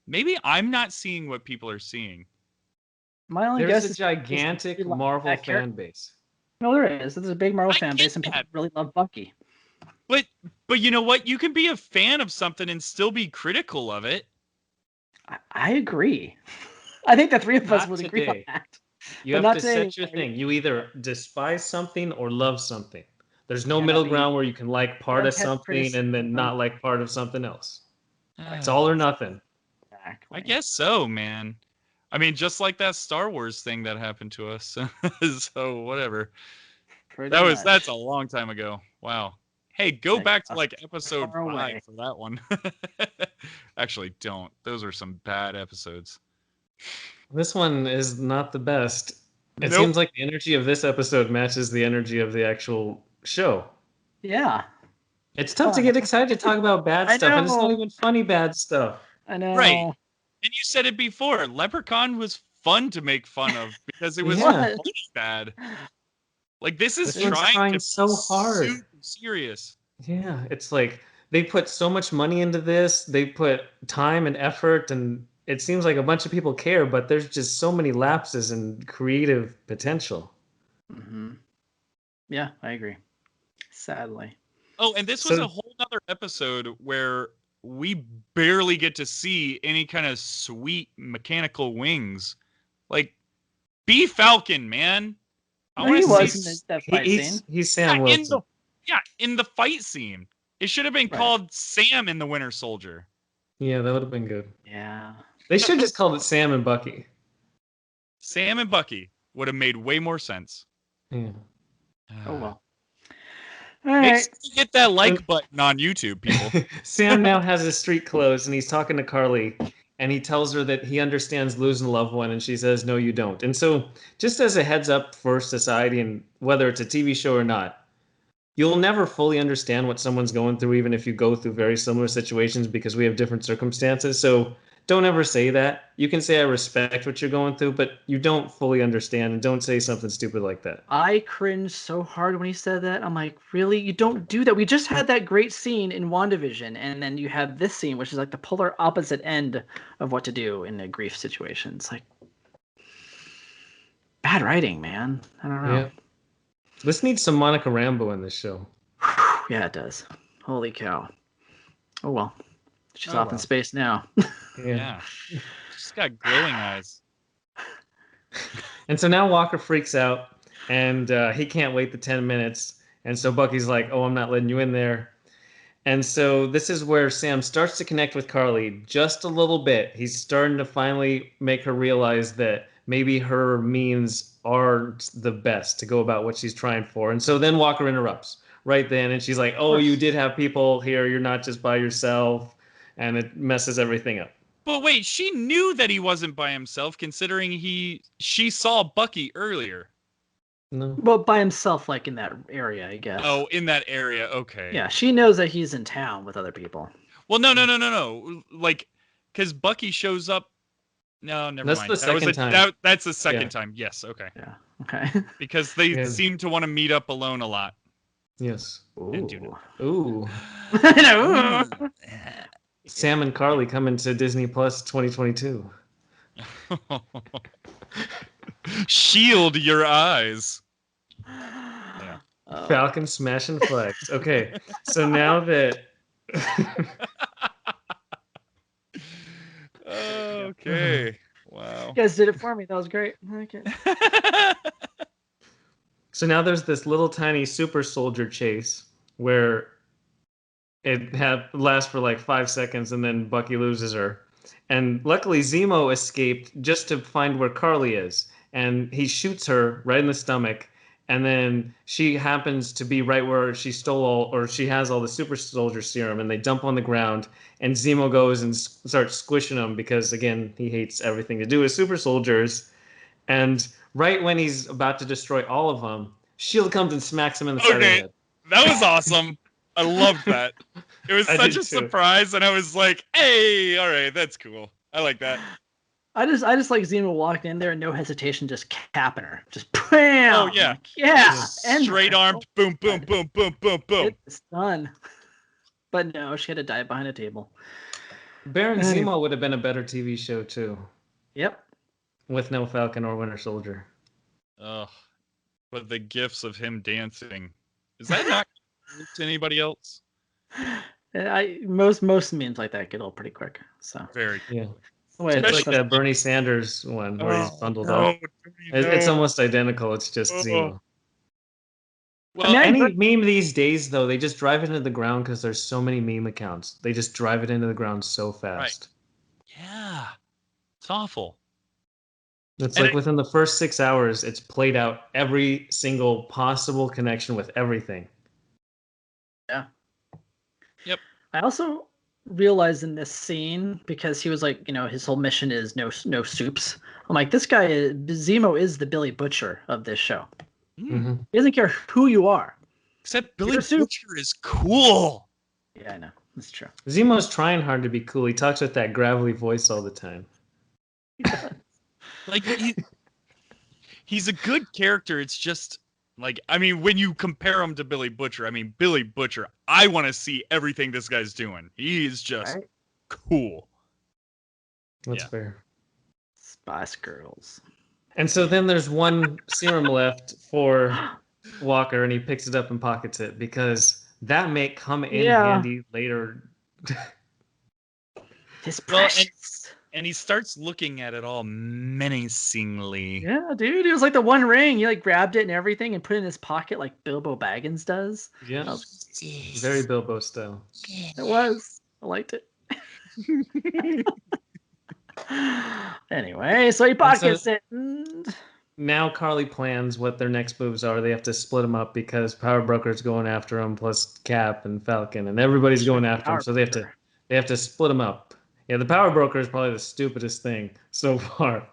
maybe I'm not seeing what people are seeing. My only There's guess a is gigantic people like Marvel that character. fan base. No, there is. There's a big Marvel I fan get base, and people that. really love Bucky. But you know what? You can be a fan of something and still be critical of it. I agree. I think the three of us Not would agree on today. that. You But have not to today, set your like- thing. You either despise something or love something. There's no Cannot middle be- ground where you can like part of Don't have something criticism. and then not like part of something else. It's I all or nothing. Exactly. guess so, man. I mean, just like that Star Wars thing that happened to us. So whatever. Pretty That's much. a long time ago. Wow. Hey, go Like, back to like episode far 5 away. for that one. Actually, don't. Those are some bad episodes. This one is not the best. It Nope. seems like the energy of this episode matches the energy of the actual show. Yeah. It's tough to get excited to talk about bad I stuff, and it's not know. even funny bad stuff. I know. Right. And you said it before. Leprechaun was fun to make fun of because it was Yeah. funny bad. Like this is This one's trying trying to so be hard. super serious. Yeah, it's like they put so much money into this. They put time and effort, and it seems like a bunch of people care, but there's just so many lapses in creative potential. Hmm. Yeah, I agree. Sadly. Oh, and this was So- a whole other episode where we barely get to see any kind of sweet mechanical wings. Like, be Falcon, man. I No, want he to wasn't see in that fight scene. He's Sam in Wilson. in the fight scene. It should have been Right. called Sam in the Winter Soldier. Yeah, that would have been good. Yeah. They should have just called it Sam and Bucky. Sam and Bucky would have made way more sense. Yeah. Oh well. All Make right. sure you hit that like button on YouTube, people. Sam now has his street clothes, and he's talking to Carly, and he tells her that he understands losing a loved one, and she says, "No, you don't." And so, just as a heads up for society, and whether it's a TV show or not, you'll never fully understand what someone's going through, even if you go through very similar situations, because we have different circumstances. So don't ever say that. You can say, "I respect what you're going through," but you don't fully understand, and don't say something stupid like that. I cringed so hard when he said that. I'm like, really? You don't do that. We just had that great scene in WandaVision, and then you have this scene, which is like the polar opposite end of what to do in a grief situation. It's like bad writing, man. I don't know. Yeah. This needs some Monica Rambeau in this show. Yeah, it does. Holy cow. Oh well. She's Oh, off in well. space now. Yeah. She's got glowing eyes. And so now Walker freaks out, and he can't wait the 10 minutes. And so Bucky's like, "Oh, I'm not letting you in there." And so this is where Sam starts to connect with Carly just a little bit. He's starting to finally make her realize that maybe her means aren't the best to go about what she's trying for. And so then Walker interrupts right then, and she's like, "Oh, you did have people here. You're not just by yourself." And it messes everything up. But wait, she knew that he wasn't by himself, considering she saw Bucky earlier. No. Well, by himself, like in that area, I guess. Oh, in that area. Okay. Yeah, she knows that he's in town with other people. Well, no. Like, because Bucky shows up. No, never That's mind. the second time. That's the second Yeah. time. Yes. Okay. Yeah. Okay. Because they Yeah. seem to want to meet up alone a lot. Yes. And do not. Ooh. I know. Sam and Carly coming to Disney Plus 2022. Shield your eyes. Oh. Falcon smashing flags. Okay, so now that Okay. Wow. You guys did it for me. That was great. Okay. so now there's this little tiny super soldier chase where it lasts for like 5 seconds and then Bucky loses her. And luckily Zemo escaped just to find where Carly is. And he shoots her right in the stomach. And then she happens to be right where she she has all the super soldier serum, and they dump on the ground. And Zemo goes and starts squishing them because, again, he hates everything to do with super soldiers. And right when he's about to destroy all of them, Shield comes and smacks him in the side of the Okay. head. That was awesome. I loved that. It was I such did a too. surprise, and I was like, "Hey, all right, that's cool. I like that." I just like Zemo walked in there and no hesitation, just capping her, just bam. Oh, yeah. yeah. And Straight armed, boom, boom, boom, boom, boom, boom. It's done. But no, she had to die behind a table. Baron Anyway. Zemo would have been a better TV show, too, Yep. with no Falcon or Winter Soldier. Ugh. But the gifs of him dancing, is that not to anybody else? Most memes like that get old pretty quick. So Very. Yeah. the way It's it's like supposed that Bernie Sanders one where he's bundled no, up. It's almost identical. It's just Oh. Zemo. Well, I mean, Any meme these days, though, they just drive it into the ground because there's so many meme accounts. They just drive it into the ground so fast. yeah, it's awful. It's And like within the first 6 hours, it's played out every single possible connection with everything. Yeah. Yep. I also realized in this scene, because he was like, his whole mission is no soups. I'm like, this guy Zemo is the Billy Butcher of this show. Mm-hmm. He doesn't care who you are. Except Billy You're a soup. Butcher is cool. Yeah, I know. That's true. Zemo's trying hard to be cool. He talks with that gravelly voice all the time. Like he's a good character. It's just like, I mean, when you compare him to Billy Butcher, Billy Butcher, I want to see everything this guy's doing. He is just cool. That's fair. Spice Girls. And so then there's one serum left for Walker, and he picks it up and pockets it because that may come in handy later. His precious. And he starts looking at it all menacingly. Yeah, dude. It was like the One Ring. He like grabbed it and everything and put it in his pocket like Bilbo Baggins does. Yeah. Very Bilbo style. It was. I liked it. Anyway, so he pockets it. Now Carly plans what their next moves are. They have to split them up because Power Broker's going after him, plus Cap and Falcon, and everybody's going after him. So they have to split them up. Yeah, the Power Broker is probably the stupidest thing so far.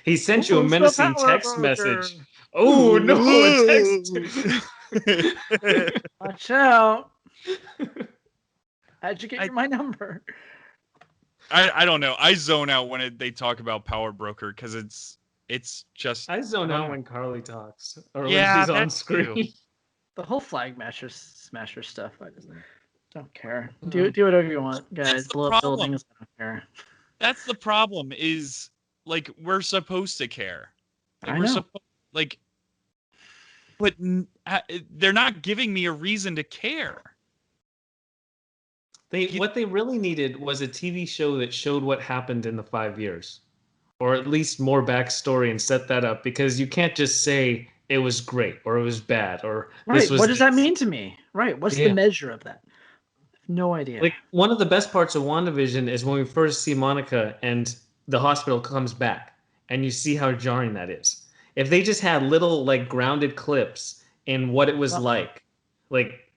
He sent you a menacing text message. Oh no, a text. Watch out. How'd you get my number? I don't know. I zone out when they talk about Power Broker because it's just. I zone out when Carly talks or when Yeah, she's on that's screen. true. The whole Flag Smasher stuff, I just don't care. Do whatever you want, guys. Blow up buildings. I don't care. That's the problem. Is like we're supposed to care. Like, I know. But they're not giving me a reason to care. What they really needed was a TV show that showed what happened in the 5 years, or at least more backstory and set that up. Because you can't just say it was great or it was bad or this was. What does that mean to me? Right. What's the measure of that? No idea. Like one of the best parts of WandaVision is when we first see Monica and the hospital comes back, and you see how jarring that is. If they just had little like grounded clips in what it was like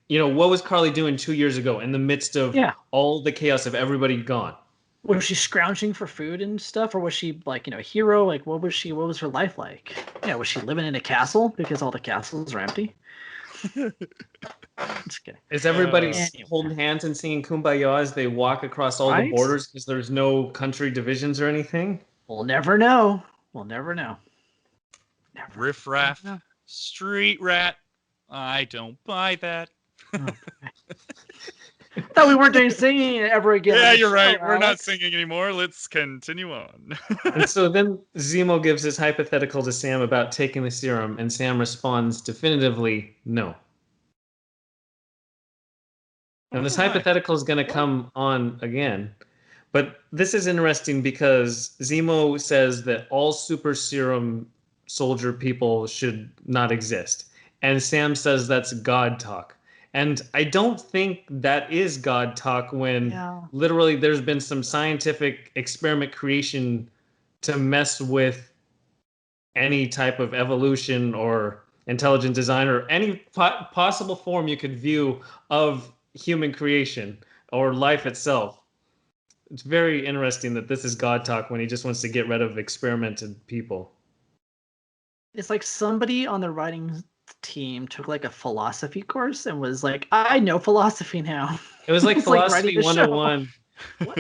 what was Carly doing 2 years ago in the midst of all the chaos of everybody gone? Was she scrounging for food and stuff, or was she like a hero? Like what was her life like? Yeah, was she living in a castle because all the castles are empty? Just kidding. Is everybody holding hands and singing Kumbaya as they walk across all the borders because there's no country divisions or anything? We'll never know. Never. Riff raff, street rat. I don't buy that. Thought we weren't doing singing ever again. Yeah, you're right. We're not singing anymore. Let's continue on. And so then Zemo gives his hypothetical to Sam about taking the serum, and Sam responds definitively, no. And this hypothetical is going to come on again. But this is interesting because Zemo says that all super serum soldier people should not exist. And Sam says that's God talk. And I don't think that is God talk when literally there's been some scientific experiment creation to mess with any type of evolution or intelligent design or any possible form you could view of human creation or life itself. It's very interesting that this is God talk when he just wants to get rid of experimented people. It's like somebody on the writing team took like a philosophy course and was like, I know philosophy now. It was like Philosophy like 101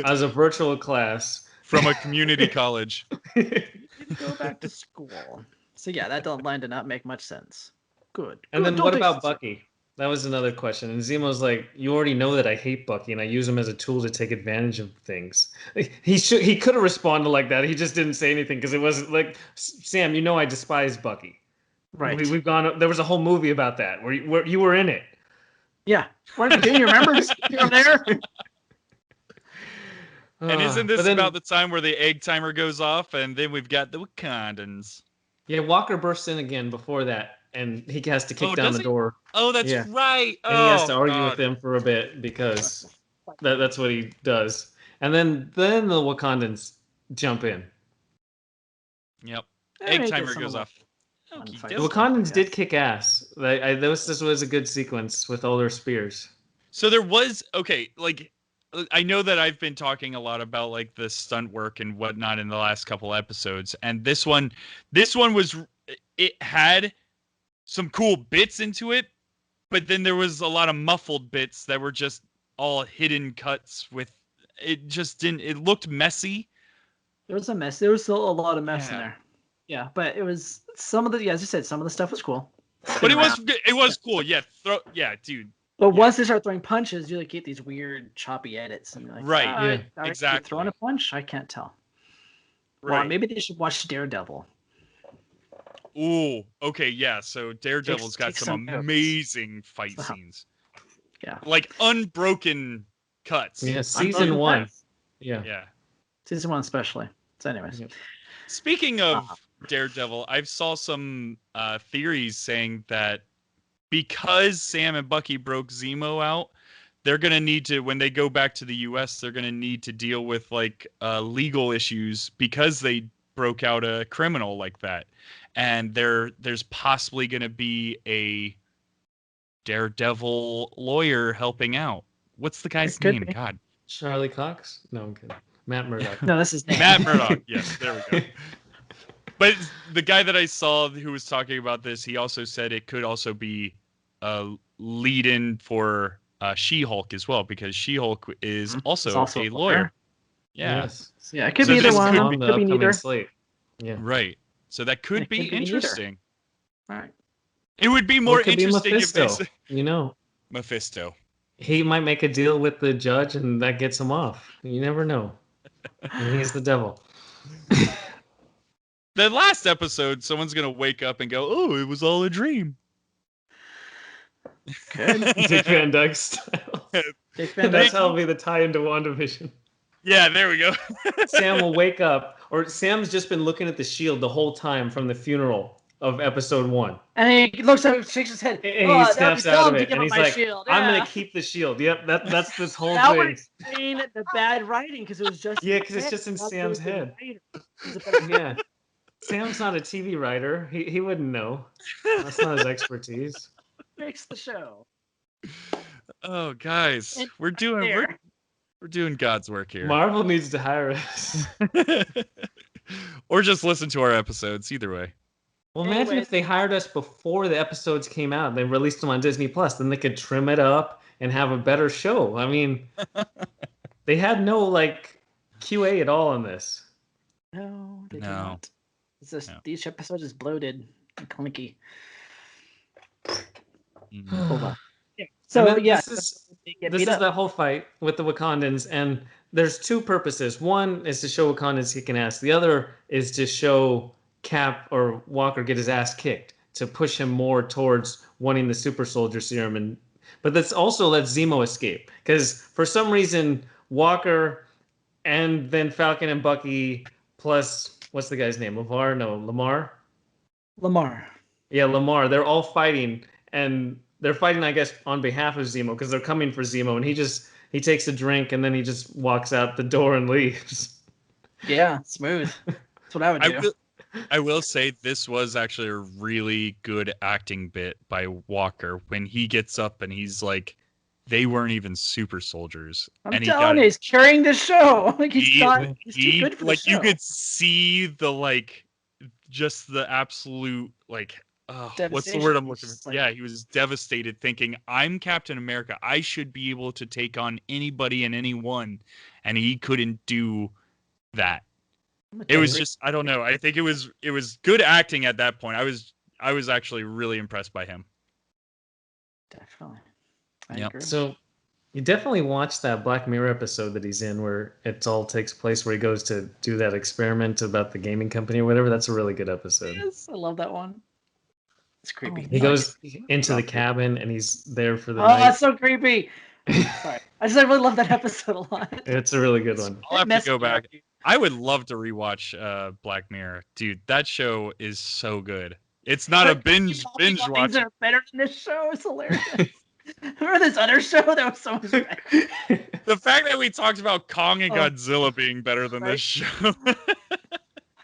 as a virtual class. From a community college. Go back to school. So yeah, that line did not make much sense. Good. And then what about Bucky? That was another question. And Zemo's like, you already know that I hate Bucky and I use him as a tool to take advantage of things. He could have responded like that. He just didn't say anything because it wasn't like, Sam, you know I despise Bucky. Right. We've gone. There was a whole movie about that where you were in it. Yeah. Do you remember? You were there. And isn't this about the time where the egg timer goes off, and then we've got the Wakandans? Yeah, Walker bursts in again before that, and he has to kick down the door. Oh, that's right. And he has to argue with them for a bit because that's what he does. And then the Wakandans jump in. Yep. Egg timer goes off. The Wakandans did kick ass. This was a good sequence with all their spears. So there was like I know that I've been talking a lot about like the stunt work and whatnot in the last couple episodes, and this one was it had some cool bits into it, but then there was a lot of muffled bits that were just all hidden cuts with it. Just didn't. It looked messy. There was a mess. There was still a lot of mess in Yeah. there. Yeah, but it was some of the, as you said, some of the stuff was cool. But it was cool. Yeah, dude. But Yeah. once they start throwing punches, you like get these weird choppy edits, and you're like, Right, yeah, are they exactly. throwing a punch? I can't tell. Right. Well, maybe they should watch Daredevil. Ooh, okay, yeah. So Daredevil's got take some some notes. amazing fight So- scenes. Yeah. Like unbroken cuts. Yeah, Unbroken season 1. Cuts. Yeah. Yeah. Season 1 especially. So, anyways, Yep. Speaking of Daredevil, I saw some theories saying that because Sam and Bucky broke Zemo out, they're gonna need to, when they go back to the U.S., they're gonna need to deal with like legal issues because they broke out a criminal like that, and there's possibly gonna be a Daredevil lawyer helping out. What's the guy's It could name? be. God, Charlie Cox? No, I'm kidding. Matt Murdock. no, this is Matt Murdock. Yes, there we go. But the guy that I saw who was talking about this, he also said it could also be a lead-in for She-Hulk as well, because She-Hulk is also, also a a lawyer. lawyer. Yeah, Yes. Yeah, it could So be either this one. could On It the could be upcoming neither. slate. Yeah. right. So that could It be could be neither. interesting. All right. It would be Or more it could be interesting if they Mephisto. You know, Mephisto. he might make a deal with the judge and that gets him off. You never know. And he's the devil. The last episode, someone's gonna wake up and go, "Oh, it was all a dream." Good. Dick Van Dyke style. Dick Van That's Dyke. how it'll be the tie into WandaVision. Yeah, there we go. Sam will wake up, or Sam's just been looking at the shield the whole time from the funeral of episode 1. And he looks up, shakes his head. And oh, he snaps out of it, and he's like, shield. "I'm Yeah. gonna keep the shield." Yep, that's this whole That would thing. explain the bad writing because it was just Yeah, 'cause it's just in Sam's head. Yeah, Sam's not a TV writer. He wouldn't know. That's not his expertise. Fix the show. Oh, guys, And we're doing there. we're doing God's work here. Marvel needs to hire us. Or just listen to our episodes. Either way. Well, imagine Anyways. if they hired us before the episodes came out and they released them on Disney Plus. Then they could trim it up and have a better show. I mean, they had no like QA at all on this. No, they do No. not. It's just, No. Each episode is bloated and clunky. Mhm. Hold on. Yeah. And So then yeah, this is they get this beat is up. the whole fight with the Wakandans, and there's two purposes. One is to show Wakandans kicking ass. The other is to show Cap or Walker get his ass kicked to push him more towards wanting the super soldier serum. But that's also lets Zemo escape because for some reason Walker and then Falcon and Bucky plus what's the guy's name? Lamar. Lamar. Yeah, Lamar. They're all fighting, and they're fighting, I guess, on behalf of Zemo because they're coming for Zemo, and he takes a drink and then he just walks out the door and leaves. Yeah, smooth. That's what I would do. I will say this was actually a really good acting bit by Walker when he gets up and he's like, they weren't even super soldiers. I'm and telling you, he's carrying the show. Like he's too good for the like show. you could see the like just the absolute like what's the word I'm looking Devastation. for? Yeah, he was devastated thinking, I'm Captain America. I should be able to take on anybody and anyone. And he couldn't do that. It was just, I don't know. I think it was good acting at that point. I was actually really impressed by him. Definitely. I Yep. agree. So you definitely watched that Black Mirror episode that he's in where it all takes place where he goes to do that experiment about the gaming company or whatever. That's a really good episode. Yes, I love that one. It's creepy. He goes into the cabin and he's there for the Oh, night. that's so creepy. Sorry. I really love that episode a lot. It's a really good one. I'll have to Messed go me up, back. dude. I would love to rewatch Black Mirror. Dude, that show is so good. It's not a binge Things watch. that are better than this show is hilarious. Remember this other show that was so much better? The fact that we talked about Kong and Oh. Godzilla being better than Right. this show.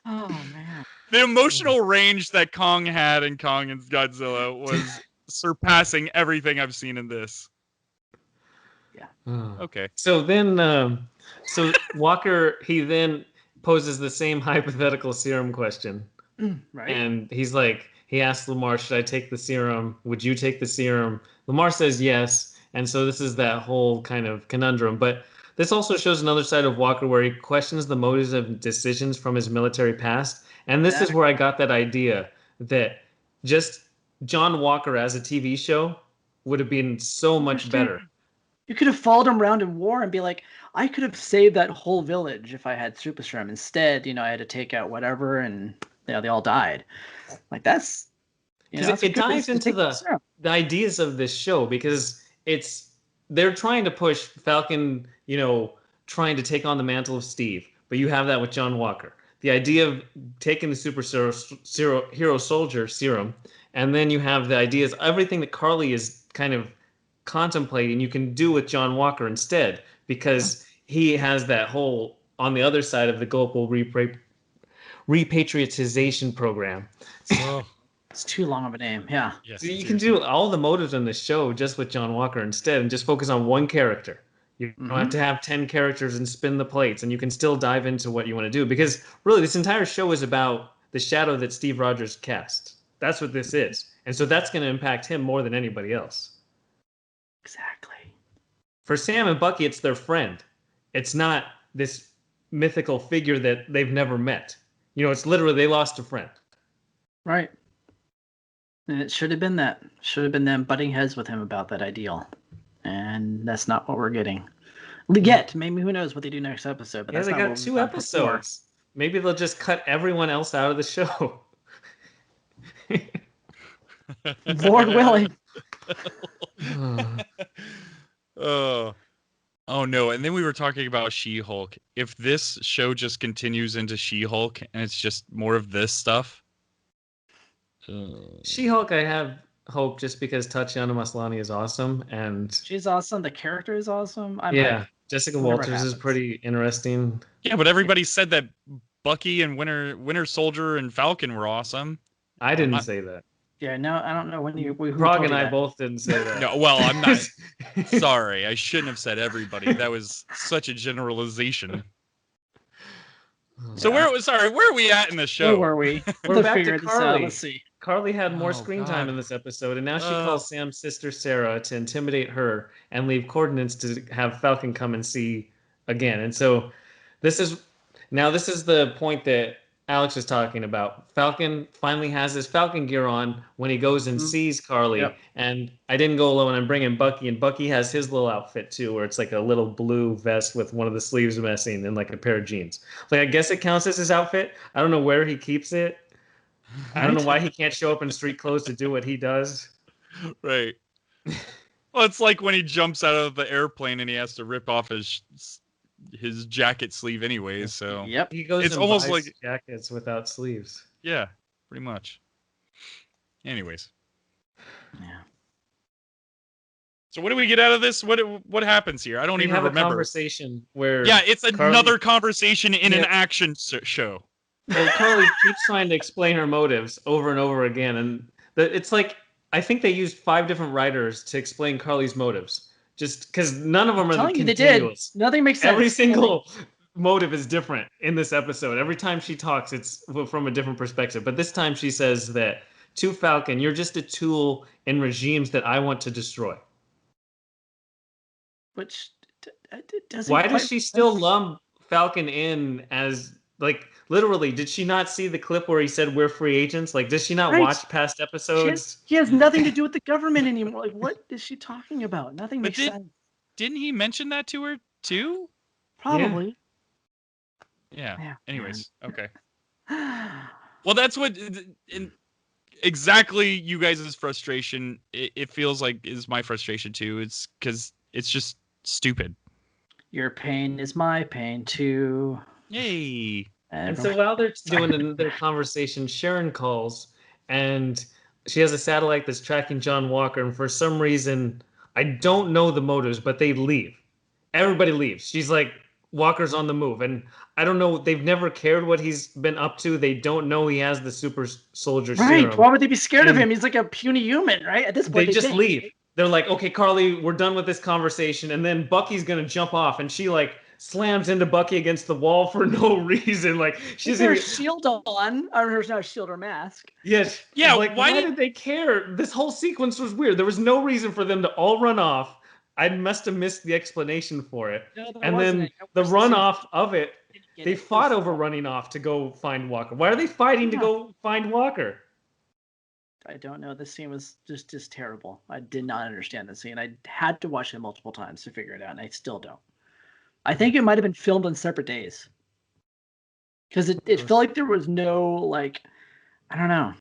Oh man. The emotional range that Kong had in Kong and Godzilla was surpassing everything I've seen in this. Okay. So then, so Walker, he then poses the same hypothetical serum question. Right. And he's like, he asks Lamar, should I take the serum? Would you take the serum? Lamar says yes. And so this is that whole kind of conundrum. But this also shows another side of Walker where he questions the motives of decisions from his military past. And this is where I got that idea that just John Walker as a TV show would have been so much better. You could have followed him around in war and be like, I could have saved that whole village if I had super serum. Instead, I had to take out whatever, and they all died. Like that's, it dives into the ideas of this show because they're trying to push Falcon, trying to take on the mantle of Steve, but you have that with John Walker. The idea of taking the super hero soldier serum, and then you have the ideas, everything that Carly is kind of contemplating you can do with John Walker instead, because he has that whole on the other side of the global repatriatization program. It's too long of a name. Yeah. Yes, so you can do all the motives in the show just with John Walker instead, and just focus on one character. You don't have to have 10 characters and spin the plates, and you can still dive into what you want to do, because really this entire show is about the shadow that Steve Rogers cast. That's what this is, and so that's going to impact him more than anybody else. Exactly. For Sam and Bucky, it's their friend. It's not this mythical figure that they've never met. It's literally they lost a friend. Right. And it should have been that. Should have been them butting heads with him about that ideal. And that's not what we're getting. Yet, maybe who knows what they do next episode. But Yeah, that's they not got what 2 we've done episodes. Maybe they'll just cut everyone else out of the show. before. Lord willing. Oh no, and then we were talking about She-Hulk. If this show just continues into She-Hulk and it's just more of this stuff. She-Hulk, I have hope just because Tatiana Maslany is awesome, and she's awesome. The character is awesome. Jessica Walters is pretty interesting. Yeah, but everybody said that Bucky and Winter Soldier and Falcon were awesome. I didn't say that. Yeah, no, I don't know when you. Prague and I both didn't say that. No, well, I'm not. Sorry, I shouldn't have said everybody. That was such a generalization. So where are we at in the show? Where were we? We're back to this out. Carly. Let's see. Carly had more screen time in this episode, and now she calls Sam's sister Sarah to intimidate her and leave coordinates to have Falcon come and see again. And so this is the point that Alex was talking about. Falcon finally has his Falcon gear on when he goes and sees Carly. Yep. And I didn't go alone. I'm bringing Bucky, and Bucky has his little outfit too, where it's like a little blue vest with one of the sleeves missing and like a pair of jeans. Like, I guess it counts as his outfit. I don't know where he keeps it. I don't know why he can't show up in street clothes to do what he does. Right. Well, it's like when he jumps out of the airplane and he has to rip off his jacket sleeve anyways, so Yep. He goes It's and almost buys like- jackets without sleeves. yeah, pretty much. Anyways. Yeah. So what do we get out of this? What happens here? I don't We even have a remember. conversation where Yeah, it's Carly- another conversation in an Yeah. action show. Well, Carly keeps trying to explain her motives over and over again, and it's like I think they used 5 different writers to explain Carly's motives, just because none of them are Telling you they continuous. did. Nothing makes sense. Every single motive is different in this episode. Every time she talks, it's from a different perspective. But this time she says that to Falcon, you're just a tool in regimes that I want to destroy. Which doesn't. Why quite does she make still sense. lump Falcon in as, like, literally, did she not see the clip where he said we're free agents? Like, does she not Right. watch past episodes? He has nothing to do with the government anymore. Like, what is she talking about? Nothing But makes sense. Didn't he mention that to her too? Probably. Yeah. Yeah. Anyways, okay. Well, that's what exactly you guys' frustration. It feels like is my frustration too. It's because it's just stupid. Your pain is my pain too. Yay. And so while they're doing their conversation, Sharon calls, and she has a satellite that's tracking John Walker. And for some reason, I don't know the motives, but they leave. Everybody leaves. She's like, Walker's on the move. And I don't know. They've never cared what he's been up to. They don't know he has the super soldier right. serum. Why would they be scared of And him? He's like a puny human, right? At this point, They just think. leave. they're like, okay, Carly, we're done with this conversation, and then Bucky's gonna jump off, and she like slams into Bucky against the wall for no reason. Like she's her gonna, shield on, or her not shield or mask. yes, Yeah, like why did they care? This whole sequence was weird. There was no reason for them to all run off. I must have missed the explanation for it. No, there And wasn't. then I the watched run scene. off of it, Didn't get they it. fought It was over fun. running off to go find Walker. Why are they fighting to Yeah. go find Walker? I don't know. This scene was just terrible. I did not understand the scene. I had to watch it multiple times to figure it out, and I still don't. I think it might have been filmed on separate days. Because it felt like there was no, like, I don't know.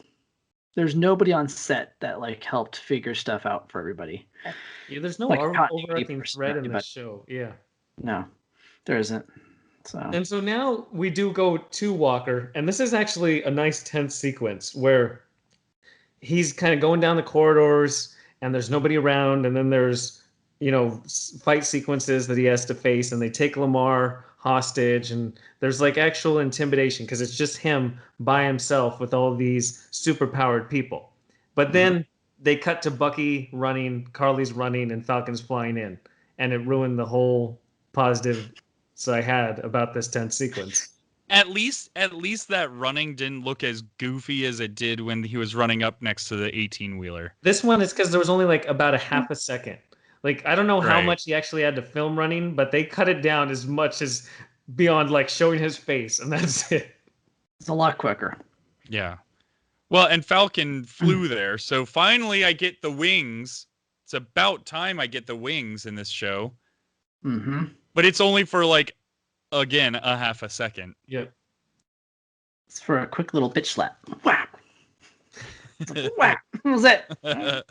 There's nobody on set that, like, helped figure stuff out for everybody. Yeah, there's no Like a continuity overarching person, thread in but- this show. Yeah. No, there isn't. So And so now we do go to Walker, and this is actually a nice tense sequence where he's kind of going down the corridors and there's nobody around, and then there's, fight sequences that he has to face, and they take Lamar hostage, and there's like actual intimidation because it's just him by himself with all these superpowered people. But then they cut to Bucky running, Carly's running, and Falcon's flying in, and it ruined the whole positive I had about this tense sequence. At least that running didn't look as goofy as it did when he was running up next to the 18-wheeler. This one is because there was only like about a half a second. Like I don't know how Right. much he actually had to film running, but they cut it down as much as beyond like showing his face, and that's it. it's a lot quicker. Yeah. Well, and Falcon flew there, so finally I get the wings. It's about time I get the wings in this show. Mm-hmm. But it's only for like, again, a half a second. Yeah. It's for a quick little bitch slap. Whack. Whack. What was that?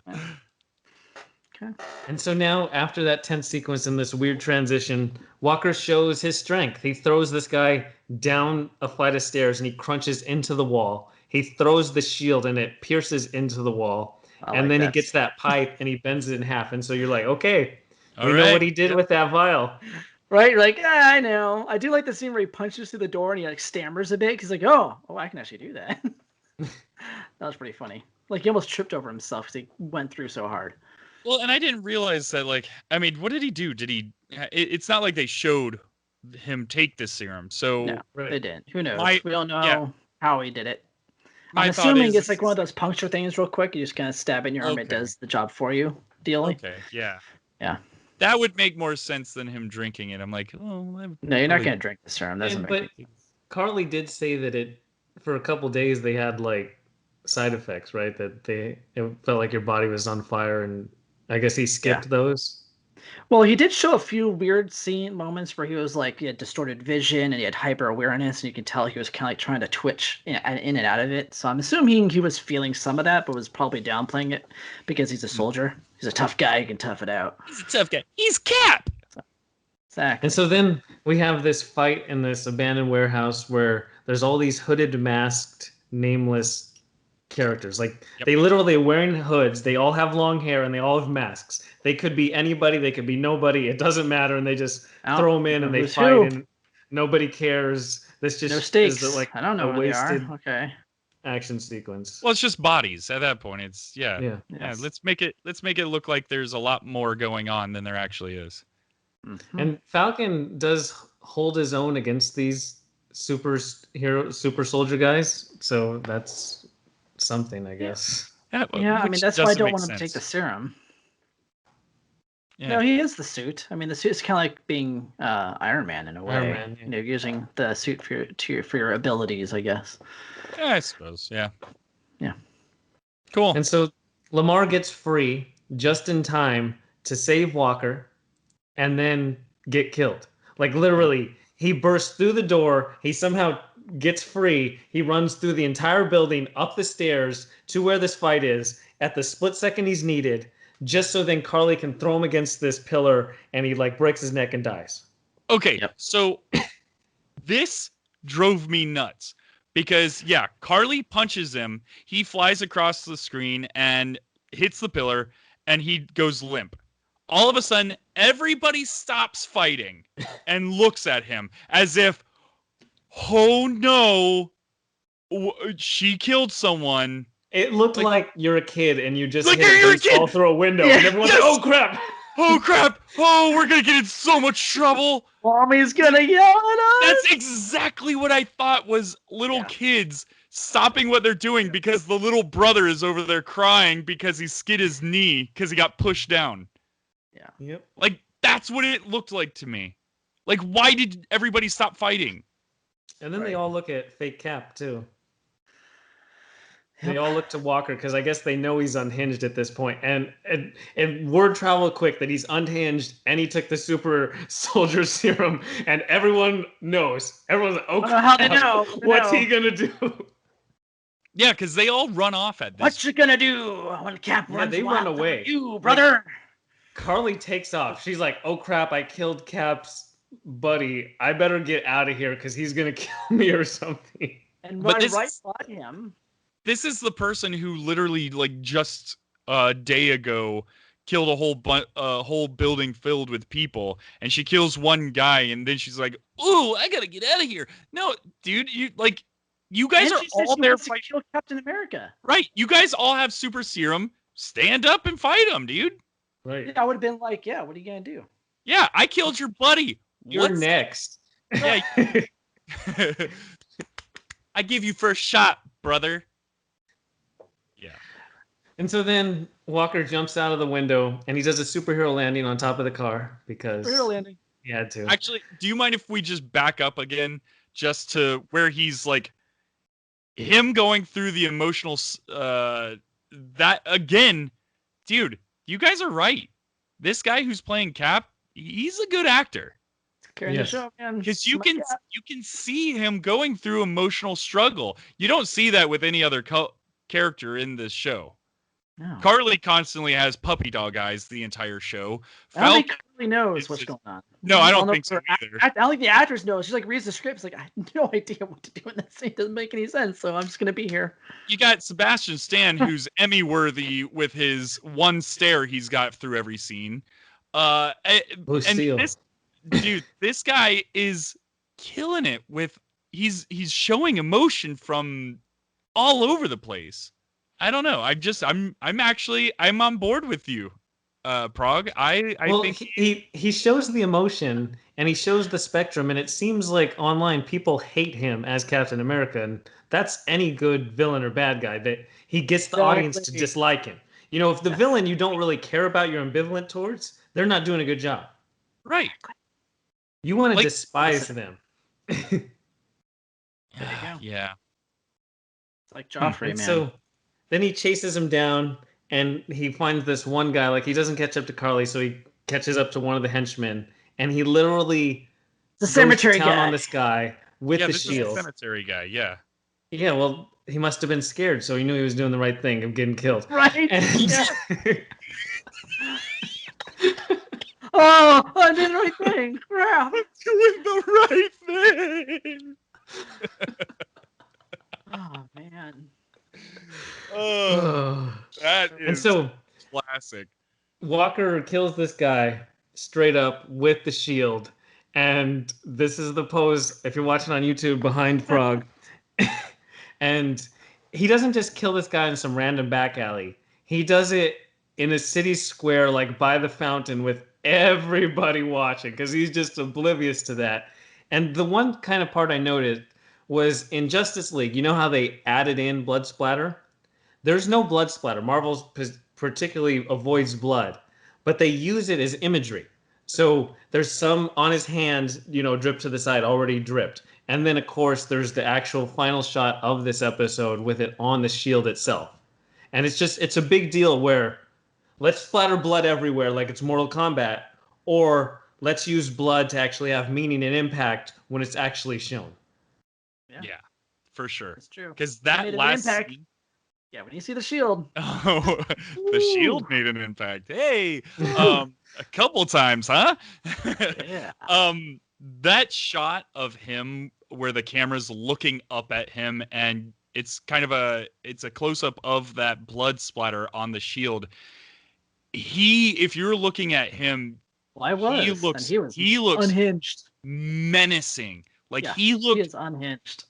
Okay. And so now, after that tense sequence and this weird transition, Walker shows his strength. He throws this guy down a flight of stairs and he crunches into the wall. He throws the shield and it pierces into the wall. And then he gets that pipe and he bends it in half. And so you're like, okay, we know what he did with that vial. Right? You're like, yeah, I know. I do like the scene where he punches through the door and he like stammers a bit. He's like, oh, I can actually do that. That was pretty funny. Like he almost tripped over himself because he went through so hard. Well, and I didn't realize that, like, I mean, what did he do? It's not like they showed him take this serum. So No, they didn't. Who knows? We don't know yeah. how he did it. My I'm thought assuming is- it's like one of those puncture things real quick. You just kind of stab it in your arm. It Okay. does the job for you. Dealing. Okay, yeah. Yeah. That would make more sense than him drinking it. I'm like, oh. No, you're not going to drink the serum. Doesn't But make Carly did say that for a couple days they had like side effects, right? That it felt like your body was on fire, and I guess he skipped those. Well, he did show a few weird scene moments where he was like, he had distorted vision and he had hyper awareness, and you could tell he was kind of like trying to twitch in and out of it. So I'm assuming he was feeling some of that, but was probably downplaying it because he's a soldier. He's a tough guy. He can tough it out. He's a tough guy. He's Cap. Exactly. And so then we have this fight in this abandoned warehouse where there's all these hooded, masked, nameless characters. Like they literally are wearing hoods. They all have long hair and they all have masks. They could be anybody. They could be nobody. It doesn't matter. And they just throw them in and they fight and nobody cares. This just no stakes. is like I don't know a where they are. wasted Okay. action sequence. Well, it's just bodies at that point. It's yeah. Yes. Let's make it look like there's a lot more going on than there actually is. Mhm. And Falcon does hold his own against these super soldier guys. So that's something, I guess. Yeah, I mean, that's why I don't want him to take the serum. Yeah. No, he is the suit. I mean, the suit's kind of like being Iron Man in a way. Iron Man, yeah. You know, using the suit for your abilities, I guess. Yeah, I suppose. Yeah. Yeah. Cool. And so Lamar gets free just in time to save Walker and then get killed. Like literally, he bursts through the door. He somehow gets free. He runs through the entire building, up the stairs to where this fight is at the split second he's needed, just so then Carly can throw him against this pillar and he like breaks his neck and dies. Okay, Yep. so this drove me nuts because, yeah, Carly punches him. He flies across the screen and hits the pillar, and he goes limp. All of a sudden, everybody stops fighting and looks at him as if, oh no, she killed someone. It looked like you're a kid and you just Like hit a you're a baseball kid! through a window, Yeah. and everyone's Yes! like, "Oh crap!" Oh crap! Oh, we're gonna get in so much trouble. Mommy's gonna yell at us. That's exactly what I thought was little kids stopping what they're doing because the little brother is over there crying because he skid his knee because he got pushed down. Yeah. Yep. Like, that's what it looked like to me. Like, why did everybody stop fighting? And then they all look at fake Cap too. Yep. They all look to Walker because I guess they know he's unhinged at this point. And word traveled quick that he's unhinged and he took the super soldier serum, and everyone knows. Everyone's like, "Oh, I don't know how they crap. know. What's he gonna do?" Yeah, because they all run off at this. What you gonna do when Cap Yeah, runs they wild run away. over you, brother? Carly takes off. She's like, "Oh crap! I killed Cap's buddy. I better get out of here because he's gonna kill me or something." And But run this right is- by him. This is the person who literally, like, just a day ago killed a whole building filled with people, and she kills one guy, and then she's like, "Ooh, I gotta get out of here." No, dude, you guys And are she said all she there wants to fighting. kill Captain America. Right, you guys all have super serum. Stand up and fight him, dude. Right. Yeah, I would have been like, yeah, what are you gonna do? Yeah, I killed your buddy. You're What's- next. Yeah. I give you first shot, brother. Yeah. And so then Walker jumps out of the window and he does a superhero landing on top of the car because Superhero landing. he had to. Actually, do you mind if we just back up again just to where he's like him going through the emotional that again, dude, you guys are right. This guy who's playing Cap, he's a good actor. Carrying Yes. the show, man. Because you My can God. see him going through emotional struggle. You don't see that with any other character in this show. No. Carly constantly has puppy dog eyes the entire show. I don't think Falcon- Carly knows it's what's just- going on. No, I don't know think so if her either. I don't think the actors know. She's like reads the script. It's like I have no idea what to do in that scene. It doesn't make any sense. So I'm just gonna be here. You got Sebastian Stan, who's Emmy worthy with his one stare he's got through every scene. And Lucille. this guy is killing it with he's showing emotion from all over the place. I don't know. I'm on board with you, Prague. I think he shows the emotion and he shows the spectrum, and it seems like online people hate him as Captain America, and that's any good villain or bad guy, that he gets the audience to Exactly. dislike him. You know, if the villain you don't really care about, you're ambivalent towards, they're not doing a good job. right. You want to Like- despise them. There you go. Yeah. It's like Joffrey, And man. so then he chases him down and he finds this one guy. Like, he doesn't catch up to Carly, so he catches up to one of the henchmen, and he literally the goes to cemetery town guy. on this guy with Yeah, the this is the shield. cemetery guy. Yeah. Yeah, well, he must have been scared, so he knew he was doing the right thing of getting killed. Right? And Yeah. Oh, I did the right thing. Crap. Doing the right thing. Oh man. Oh, that is and so classic. Walker kills this guy straight up with the shield, and this is the pose, if you're watching on YouTube, behind Frog. And he doesn't just kill this guy in some random back alley. He does it in a city square, like by the fountain, with everybody watching, because he's just oblivious to that. And the one kind of part I noted was in Justice League, you know how they added in blood splatter? There's no blood splatter. Marvel particularly avoids blood, but they use it as imagery. So there's some on his hand, you know, drip to the side, already dripped. And then, of course, there's the actual final shot of this episode with it on the shield itself. And it's a big deal where let's splatter blood everywhere like it's Mortal Kombat, or let's use blood to actually have meaning and impact when it's actually shown. Yeah, for sure. It's true. Because Made that an last impact. scene, Yeah, when you see the shield. oh, the shield made an impact. Hey, a couple times, huh? Yeah. That shot of him where the camera's looking up at him and it's kind of a close up of that blood splatter on the shield. If you're looking at him, Well, I was. he looks unhinged. menacing. Like Yeah, he looked is unhinged.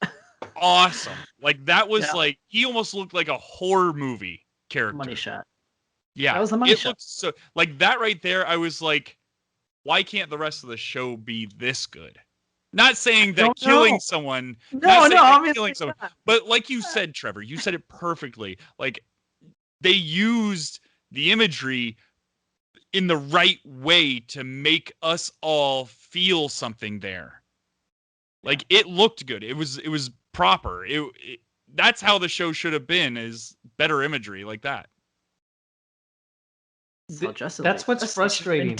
awesome. Like that was Yeah. like he almost looked like a horror movie character. Money shot. Yeah, That was the money shot. looked so like that right there. I was like, why can't the rest of the show be this good? Not saying that Don't killing know. someone, No, not saying that obviously killing someone, not. but like you said, Trevor, you said it perfectly. Like they used the imagery in the right way to make us all feel something there. Like it looked good. It was proper. That's how the show should have been, is better imagery like that. That's what's frustrating.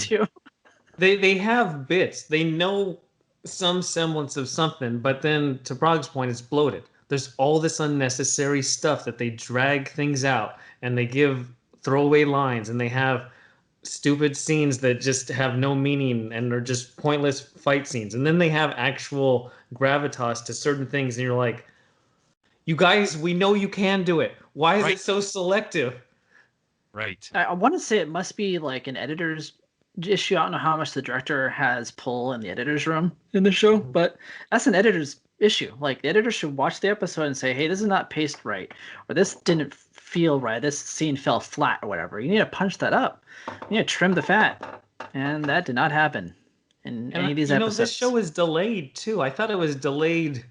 They have bits. They know some semblance of something, but then to Brog's point, it's bloated. There's all this unnecessary stuff that they drag things out and they give throwaway lines and they have stupid scenes that just have no meaning and are just pointless fight scenes. And then they have actual gravitas to certain things and you're like, you guys, we know you can do it. Why is it so selective? Right. I want to say it must be like an editor's issue. I don't know how much the director has pull in the editor's room in the show, but that's an editor's issue. Like the editor should watch the episode and say, hey, this is not paced right, or this didn't feel right, this scene fell flat, or whatever. You need to punch that up. You need to trim the fat. And that did not happen in any of these episodes. This show is delayed too. I thought it was delayed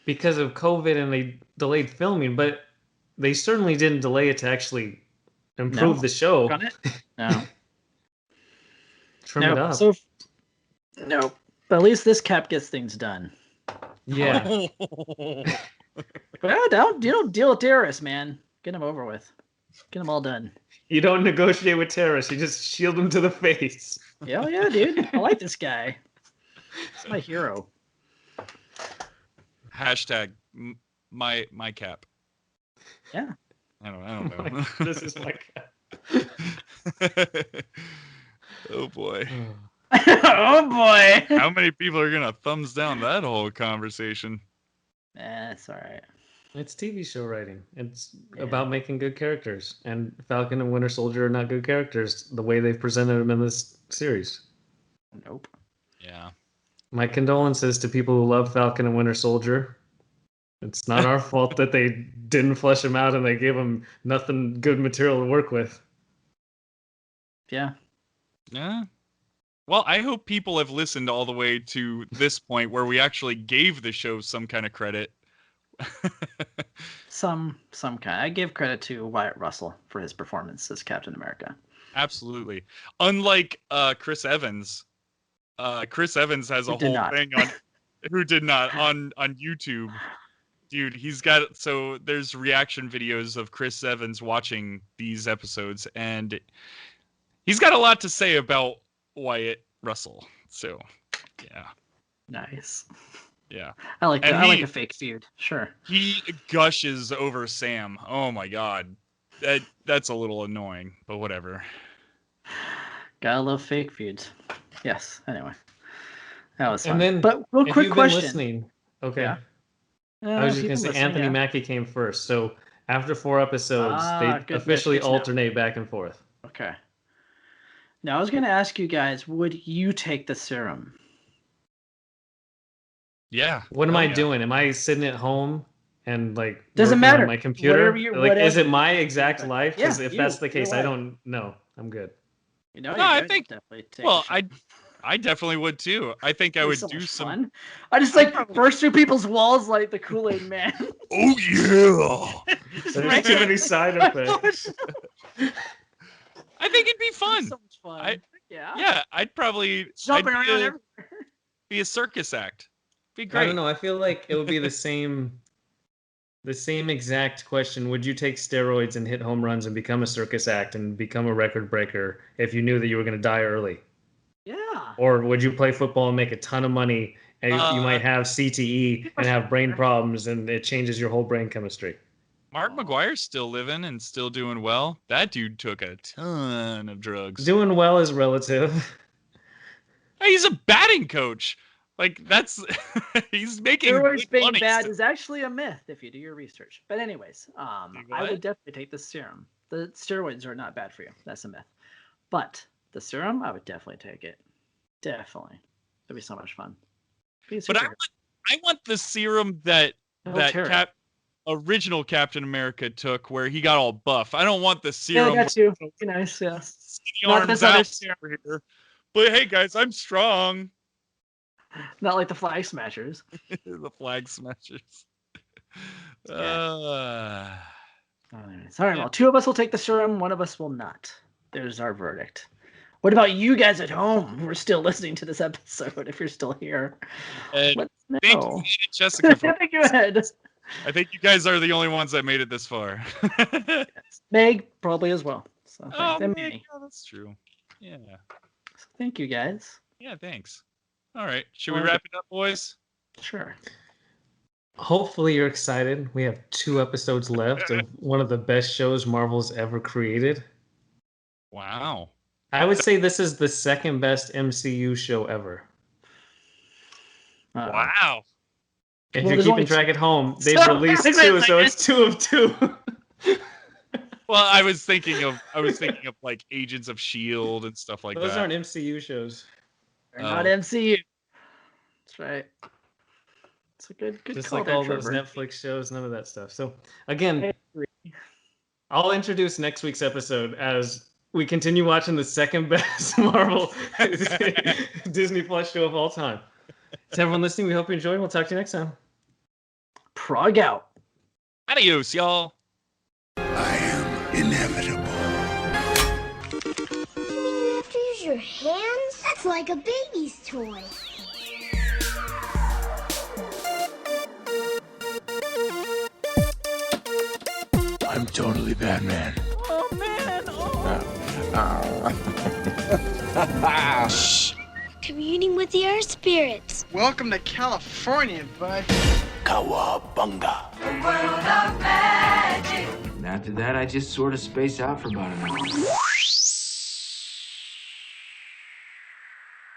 because of COVID and they delayed filming, but they certainly didn't delay it to actually improve the show. No. Trim it up. So, no. But at least this cap gets things done. Yeah. But don't deal with terrorists, man. Get them over with. Get them all done. You don't negotiate with terrorists. You just shield them to the face. Hell yeah, dude. I like this guy. He's my hero. Hashtag my cap. Yeah. I don't know. This is my cap. Oh boy. Oh boy. How many people are gonna thumbs down that whole conversation? It's all right. It's TV show writing. It's about making good characters. And Falcon and Winter Soldier are not good characters the way they've presented them in this series. Nope. Yeah. My condolences to people who love Falcon and Winter Soldier. It's not our fault that they didn't flesh him out and they gave him nothing good material to work with. Yeah. Yeah. Well, I hope people have listened all the way to this point where we actually gave the show some kind of credit. Some kind. I give credit to Wyatt Russell for his performance as Captain America. Absolutely. Unlike Chris Evans. Chris Evans has a whole thing on who did not on YouTube. Dude, he's got there's reaction videos of Chris Evans watching these episodes and he's got a lot to say about Wyatt Russell. So, yeah. Nice. Yeah. I like that. I like a fake feud. Sure. He gushes over Sam. Oh my god. That's a little annoying, but whatever. Gotta love fake feuds. Yes. Anyway. That was fun. And then, but real quick question. Listening, okay. Yeah. I was just going to say Anthony Mackie came first. So after 4 episodes, they officially alternate back and forth. Okay. Now, I was going to ask you guys, would you take the serum? Yeah. What am I doing? Am I sitting at home and like doesn't matter on my computer? Is it my exact life? Because if that's the case, I don't know. I'm good. No, I think definitely take I definitely would too. I think I would do some fun. I just burst through people's walls like the Kool-Aid Man. Oh yeah. There's too many side effects. I think it'd be fun. So much fun. Yeah, I'd probably jumping around everywhere. Be a circus act. Be great. I don't know. I feel like it would be the same exact question. Would you take steroids and hit home runs and become a circus act and become a record breaker if you knew that you were going to die early? Yeah. Or would you play football and make a ton of money and you might have CTE and have brain problems and it changes your whole brain chemistry? Mark McGuire's still living and still doing well. That dude took a ton of drugs. Doing well is relative. He's a batting coach. Like that's he's making steroids being money bad still. is actually a myth if you do your research. But anyways, I would definitely take the serum. The steroids are not bad for you. That's a myth. But the serum, I would definitely take it. Definitely. It'd be so much fun. But I want the serum that that original Captain America took, where he got all buff. I don't want the serum. Yeah, I got you. Be nice, yeah. Skinny arms out over here. But hey, guys, I'm strong. Not like the Flag Smashers. The Flag Smashers. All right, well, two of us will take the serum, one of us will not. There's our verdict. What about you guys at home who are still listening to this episode, if you're still here? Let us know. Thank you, Jessica. Thank you, Ed. I think you guys are the only ones that made it this far. Yes. Meg, probably as well. So Meg, yeah, that's true. Yeah. So thank you, guys. Yeah, thanks. All right. Should we wrap it up, boys? Sure. Hopefully you're excited. We have 2 episodes left of one of the best shows Marvel's ever created. Wow. I would say this is the second best MCU show ever. Wow. If you're keeping track at home, they've released 2, so it's 2 of 2. Well, I was thinking of like Agents of S.H.I.E.L.D. and stuff like that. Those aren't MCU shows. They're not MCU. That's right. It's a good Just call like there, all those Trevor. Netflix shows, none of that stuff. So again, I'll introduce next week's episode as we continue watching the second best Marvel Disney Plus show of all time. To everyone listening, we hope you enjoyed. We'll talk to you next time. Prog out. Adios, y'all. I am inevitable. You mean you have to use your hands? That's like a baby's toy. I'm totally Batman. Oh, man. Communing with the earth spirits. Welcome to California, bud. Cowabunga. And after that, I just sort of space out for about an hour.